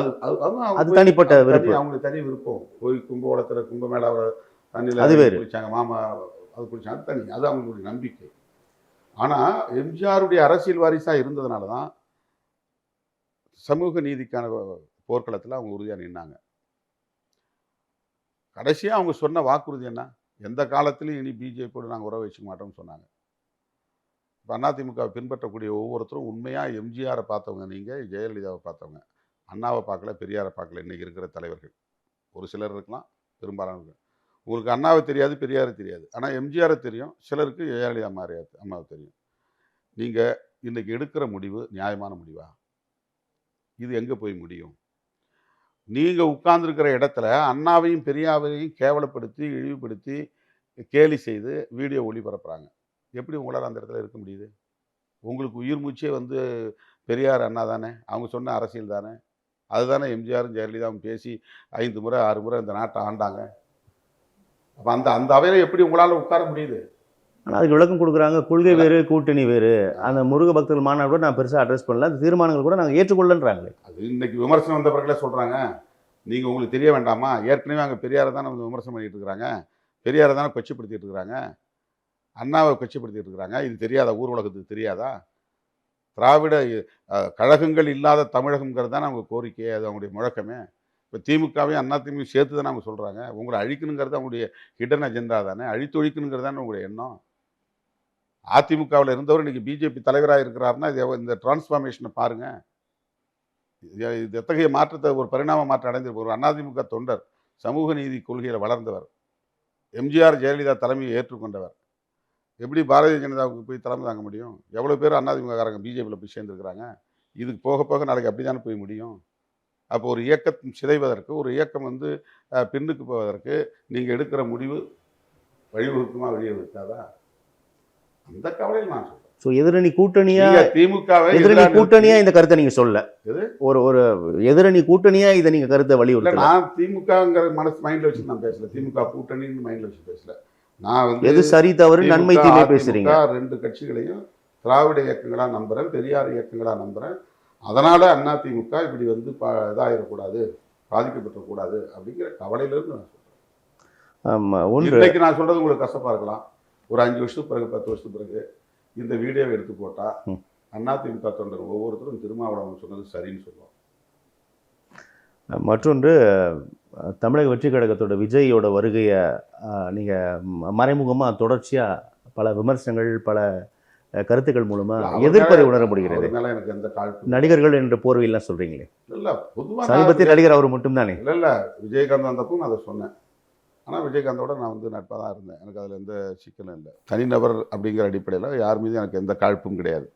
அது தனிப்பட்ட விருப்பம். அவங்களுக்கு தனி விருப்பம். போய் கும்பகோணத்தில் கும்பமேளா தண்ணியில் அது வேறு. குளிச்சாங்க, மாமா அது குளிச்சாங்க, அது தனி, அது அவங்களுடைய நம்பிக்கை. ஆனால் எம்ஜிஆருடைய அரசியல் வாரிசாக இருந்ததுனால தான் சமூக நீதிக்கான போர்க்களத்தில் அவங்க உறுதியாக நின்னாங்க. கடைசியாக அவங்க சொன்ன வாக்குறுதி என்ன? எந்த காலத்திலையும் இனி பிஜேபியோடு நாங்கள் உறவு வச்சுக்க மாட்டோம்னு சொன்னாங்க. இப்போ அதிமுகவை பின்பற்றக்கூடிய ஒவ்வொருத்தரும் உண்மையாக எம்ஜிஆரை பார்த்தவங்க, நீங்கள் ஜெயலலிதாவை பார்த்தவங்க, அண்ணாவை பார்க்கல, பெரியாரை பார்க்கல. இன்றைக்கி இருக்கிற தலைவர்கள் ஒரு சிலர் இருக்கலாம், பெரும்பாலான உங்களுக்கு அண்ணாவை தெரியாது, பெரியாரை தெரியாது, ஆனால் எம்ஜிஆரை தெரியும். சிலருக்கு ஜெயலலிதா அம்மாவை தெரியும். நீங்கள் இன்றைக்கி எடுக்கிற முடிவு நியாயமான முடிவா? இது எங்கே போய் முடியும்? நீங்கள் உட்கார்ந்துருக்கிற இடத்துல அண்ணாவையும் பெரியாவையும் கேவலப்படுத்தி, இழிவுபடுத்தி, கேலி செய்து வீடியோ ஒளிபரப்புகிறாங்க. எப்படி உங்களால் அந்த இடத்துல இருக்க முடியுது? உங்களுக்கு உயிர் மூச்சே வந்து பெரியார் அண்ணா தானே, அவங்க சொன்ன அரசியல் தானே, அதுதானே எம்ஜிஆரும் ஜெயலலிதாவும் பேசி 5 முறை 6 முறை இந்த நாட்டை ஆண்டாங்க. அப்போ அந்த அந்த அவையில் எப்படி உங்களால் உட்கார முடியுது? ஆனால் அதுக்கு விளக்கம் கொடுக்குறாங்க. கொள்கை வேறு, கூட்டணி வேறு. அந்த முருக பக்தர்கள் மாநாடு கூட நான் பெருசாக அட்ரஸ் பண்ணல, அந்த தீர்மானங்கள் கூட நாங்கள் ஏற்றுக்கொள்ளன்றாங்களே. அது இன்னைக்கு விமர்சனம் வந்த பிறகுல சொல்கிறாங்க. நீங்கள் உங்களுக்கு தெரிய வேண்டாமா? ஏற்கனவே அங்கே பெரியாரை தானே வந்து விமர்சனம் பண்ணிட்டு இருக்கிறாங்க, பெரியாரை தானே கொச்சைப்படுத்திட்டு இருக்கிறாங்க, அண்ணாவை கொச்சைப்படுத்திட்டு இருக்கிறாங்க. இது தெரியாதா? ஊர் உலகத்துக்கு தெரியாதா? திராவிட கழகங்கள் இல்லாத தமிழகம்ங்கிறது தான் அவங்க கோரிக்கை, அது அவங்களுடைய முழக்கமே. இப்போ திமுகவையும் அண்ணா திமுக சேர்த்து தானே அவங்க சொல்கிறாங்க. உங்களை அழிக்கணுங்கிறது அவங்களுடைய ஹிடன் அஜெண்டா தானே, அழித்தொழிக்கணுங்கிறது தானே உங்களுடைய எண்ணம். அதிமுகவில் இருந்தவர் இன்றைக்கி பிஜேபி தலைவராக இருக்கிறாருன்னா இந்த டிரான்ஸ்ஃபார்மேஷனை பாருங்கள். இது எத்தகைய மாற்றத்தை, ஒரு பரிணாம மாற்றம் அடைந்திருப்பார். ஒரு அதிமுக தொண்டர், சமூக நீதி கொள்கையில் வளர்ந்தவர், எம்ஜிஆர் ஜெயலலிதா தலைமையை ஏற்றுக்கொண்டவர். எப்படி பாரதிய ஜனதாவுக்கு போய் தலைமை தாங்க முடியும்? எவ்வளோ பேர் அதிமுககாரங்க பிஜேபியில் போய் சேர்ந்துருக்கிறாங்க. இதுக்கு போக போக நாளைக்கு அப்படி தானே போய் முடியும். அப்போ ஒரு இயக்கம் சிதைவதற்கு, ஒரு இயக்கம் வந்து பின்னுக்கு போவதற்கு நீங்கள் எடுக்கிற முடிவு வழிவகுக்குமா, வழிவகுக்காதா? அந்த கவலையில் நான் சொல்றேன். ஸோ எதிரணி கூட்டணியா, திமுகவை எதிரணி கூட்டணியா இந்த கருத்தை நீங்க சொல்ல, ஒரு ஒரு எதிரணி கூட்டணியா இதை நீங்க கருத்தை வலியுறுத்தல. நான் திமுகங்கிற மைண்ட்ல வச்சு நான் பேசல, திமுக கூட்டணின்னு மைண்ட்ல வச்சு பேசல. நான் வந்து எது சரி தவறு, நன்மை தீமை பேசுறீங்க. 2 கட்சிகளையும் திராவிட இயக்கங்களா நம்புறேன், பெரியார் இயக்கங்களா நம்புறேன். அதனால அண்ணா திமுக இப்படி வந்து இதாயிடக்கூடாது, பாதிக்கப்பட்டக்கூடாது அப்படிங்கிற கவலையிலிருந்து நான் சொல்றேன். இன்னைக்கு நான் சொல்றது உங்களுக்கு கசப்பா இருக்கலாம். ஒரு 5 வருஷத்துக்கு பிறகு, 10 வருஷத்துக்கு பிறகு இந்த வீடியோவை எடுத்து போட்டால் அதிமுக தொண்டர் ஒவ்வொருத்தரும் திருமாவளவன் சொன்னது சரின்னு சொல்லுவோம். மற்றொன்று, தமிழக வெற்றி கழகத்தோட விஜயோட வருகையை நீங்கள் மறைமுகமாக தொடர்ச்சியாக பல விமர்சனங்கள், பல கருத்துக்கள் மூலமாக எதிர்ப்பதை உணர முடிகிறது. எனக்கு எந்த நடிகர்கள் என்ற போர்வையெல்லாம் சொல்கிறீங்களே. இல்லை, பொதுவாக சமீபத்திய நடிகர் அவர் மட்டும்தானே. இல்லை, விஜயகாந்த் வந்தப்போ நான் அதை சொன்னேன். ஆனால் விஜயகாந்தோட நான் வந்து நட்பாக தான் இருந்தேன். எனக்கு அதில் எந்த சிக்கலும் இல்லை. தனிநபர் அப்படிங்கிற அடிப்படையில் யார் மீதும் எனக்கு எந்த காழ்ப்பும் கிடையாது.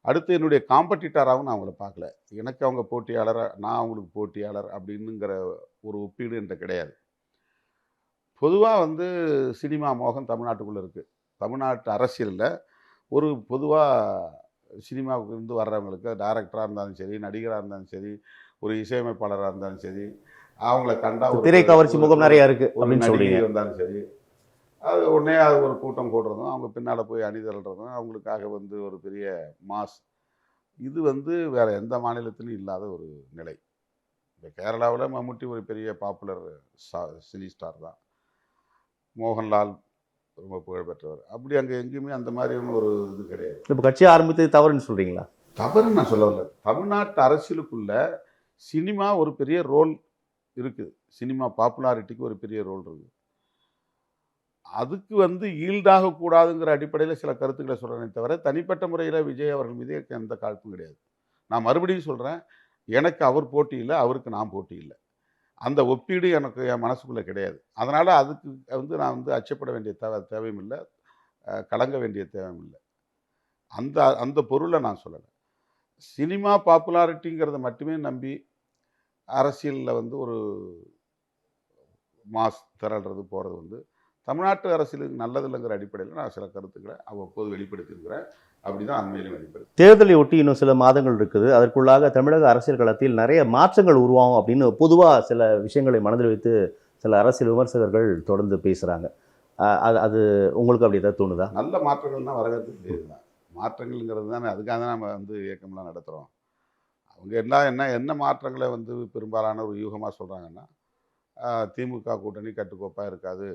அடுத்து என்னுடைய காம்படிட்டராகவும் நான் அவங்கள பார்க்கல. எனக்கு அவங்க போட்டியாளர், நான் அவங்களுக்கு போட்டியாளர் அப்படின்னுங்கிற ஒரு ஒப்பீடு என்கிட்ட கிடையாது. பொதுவாக வந்து சினிமா மோகம் தமிழ்நாட்டுக்குள்ளே இருக்குது. தமிழ்நாட்டு அரசியலில் ஒரு பொதுவாக சினிமாவுக்கு இருந்து வர்றவங்களுக்கு, டைரக்டராக இருந்தாலும் சரி, நடிகராக இருந்தாலும் சரி, ஒரு இசையமைப்பாளராக இருந்தாலும் சரி, அவங்கள கண்டா திரை கவர்ச்சி முகம் நிறையா இருக்குது அப்படின்னு சொல்றீங்க. இருந்தாலும் சரி, அது உடனே அது ஒரு கூட்டம் கூடுறதும், அவங்க பின்னால் போய் அணிதல்றதும், அவங்களுக்காக வந்து ஒரு பெரிய மாஸ், இது வந்து வேறு எந்த மாநிலத்திலும் இல்லாத ஒரு நிலை. இப்போ கேரளாவில் மம்முட்டி ஒரு பெரிய பாப்புலர் சினி ஸ்டார் தான், மோகன்லால் ரொம்ப புகழ்பெற்றவர். அப்படி அங்கே எங்கேயுமே அந்த மாதிரியான ஒரு இது கிடையாது. இப்போ கட்சி ஆரம்பித்தது தவறுன்னு சொல்கிறீங்களா? தவறுன்னு நான் சொல்லவில்லை. தமிழ்நாட்டு அரசியலுக்குள்ள சினிமா ஒரு பெரிய ரோல் இருக்குது. சினிமா பாப்புலாரிட்டிக்கு ஒரு பெரிய ரோல் இருக்குது. அதுக்கு வந்து ஈல்டாக கூடாதுங்கிற அடிப்படையில் சில கருத்துக்களை சொல்கிறேனே தவிர, தனிப்பட்ட முறையில் விஜய் அவர்கள் மீது எனக்கு எந்த காழ்ப்பும் கிடையாது. நான் மறுபடியும் சொல்கிறேன், எனக்கு அவர் போட்டி இல்லை, அவருக்கு நான் போட்டி இல்லை. அந்த ஒப்பீடு எனக்கு என் மனசுக்குள்ளே கிடையாது. அதனால் அதுக்கு வந்து நான் வந்து அச்சப்பட வேண்டிய தேவையும் இல்லை, கலங்க வேண்டிய தேவையும் இல்லை. அந்த அந்த பொருளை நான் சொல்லலை. சினிமா பாப்புலாரிட்டிங்கிறத மட்டுமே நம்பி அரசியலில் வந்து ஒரு மாஸ் திரள்றது போகிறது வந்து தமிழ்நாட்டு அரசியலுக்கு நல்லதில்லைங்கிற அடிப்படையில் நான் சில கருத்துக்களை அவ்வப்போது வெளிப்படுத்தியிருக்கிறேன். அப்படிதான் அண்மையிலும் வெளிப்படுது. தேர்தலை ஒட்டி இன்னும் சில மாதங்கள் இருக்குது. அதற்குள்ளாக தமிழக அரசியல் களத்தில் நிறைய மாற்றங்கள் உருவாகும் அப்படின்னு பொதுவாக சில விஷயங்களை மனதில் வைத்து சில அரசியல் விமர்சகர்கள் தொடர்ந்து பேசுகிறாங்க. அது அது உங்களுக்கு அப்படி ஏதாவது தோணுதா? நல்ல மாற்றங்கள்னா வரவேற்கக்கூடியது தான். மாற்றங்கள்ங்கிறது தானே, அதுக்காக தான் நம்ம இயக்கம்லாம் நடத்துகிறோம். அவங்க என்ன மாற்றங்களை பெரும்பாலான ஒரு யூகமாக சொல்கிறாங்கன்னா, திமுக கூட்டணி கட்டுக்கோப்பாக இருக்காது,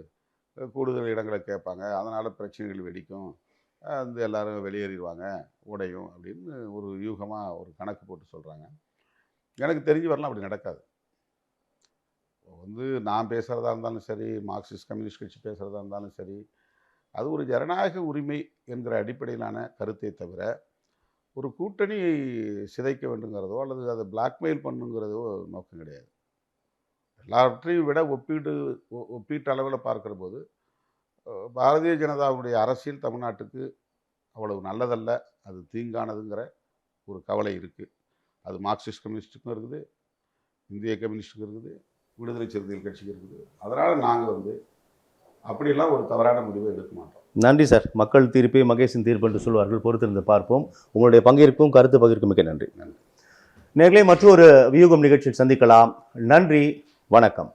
கூடுதல் இடங்களை கேட்பாங்க, அதனால் பிரச்சனைகள் வெடிக்கும், எல்லாரும் வெளியேறிடுவாங்க, உடையும் அப்படின்னு ஒரு யூகமாக ஒரு கணக்கு போட்டு சொல்கிறாங்க. எனக்கு தெரிஞ்சு வரலாம் அப்படி நடக்காது. நான் பேசுகிறதா இருந்தாலும் சரி, மார்க்சிஸ்ட் கம்யூனிஸ்ட் கட்சி பேசுகிறதா இருந்தாலும் சரி, அது ஒரு ஜனநாயக உரிமை என்கிற அடிப்படையிலான கருத்தை தவிர ஒரு கூட்டணியை சிதைக்க வேண்டுங்கிறதோ அல்லது அதை பிளாக்மெயில் பண்ணுங்கிறதோ நோக்கம் கிடையாது. எல்லாவற்றையும் விட ஒப்பீட்டு அளவில் பார்க்குற போது பாரதிய ஜனதாவுடைய அரசியல் தமிழ்நாட்டுக்கு அவ்வளவு நல்லதல்ல, அது தீங்கானதுங்கிற ஒரு கவலை இருக்குது. அது மார்க்சிஸ்ட் கம்யூனிஸ்ட்டுக்கும் இருக்குது, இந்திய கம்யூனிஸ்ட்டுக்கும் இருக்குது, விடுதலை சிறுத்தைகள் கட்சிக்கு இருக்குது. அதனால் நாங்கள் அப்படியெல்லாம் ஒரு தவறான முடிவை எடுக்க மாட்டோம். நன்றி சார். மக்கள் தீர்ப்பே மகேஷின் தீர்ப்பு என்று சொல்வார்கள். பொறுத்திருந்து பார்ப்போம். உங்களுடைய பங்கேற்பும் கருத்து பகிர்க்கும் மிக்க நன்றி. நேயர்களே, மற்றொரு வியூகம் நிகழ்ச்சியில் சந்திக்கலாம். நன்றி, வணக்கம்.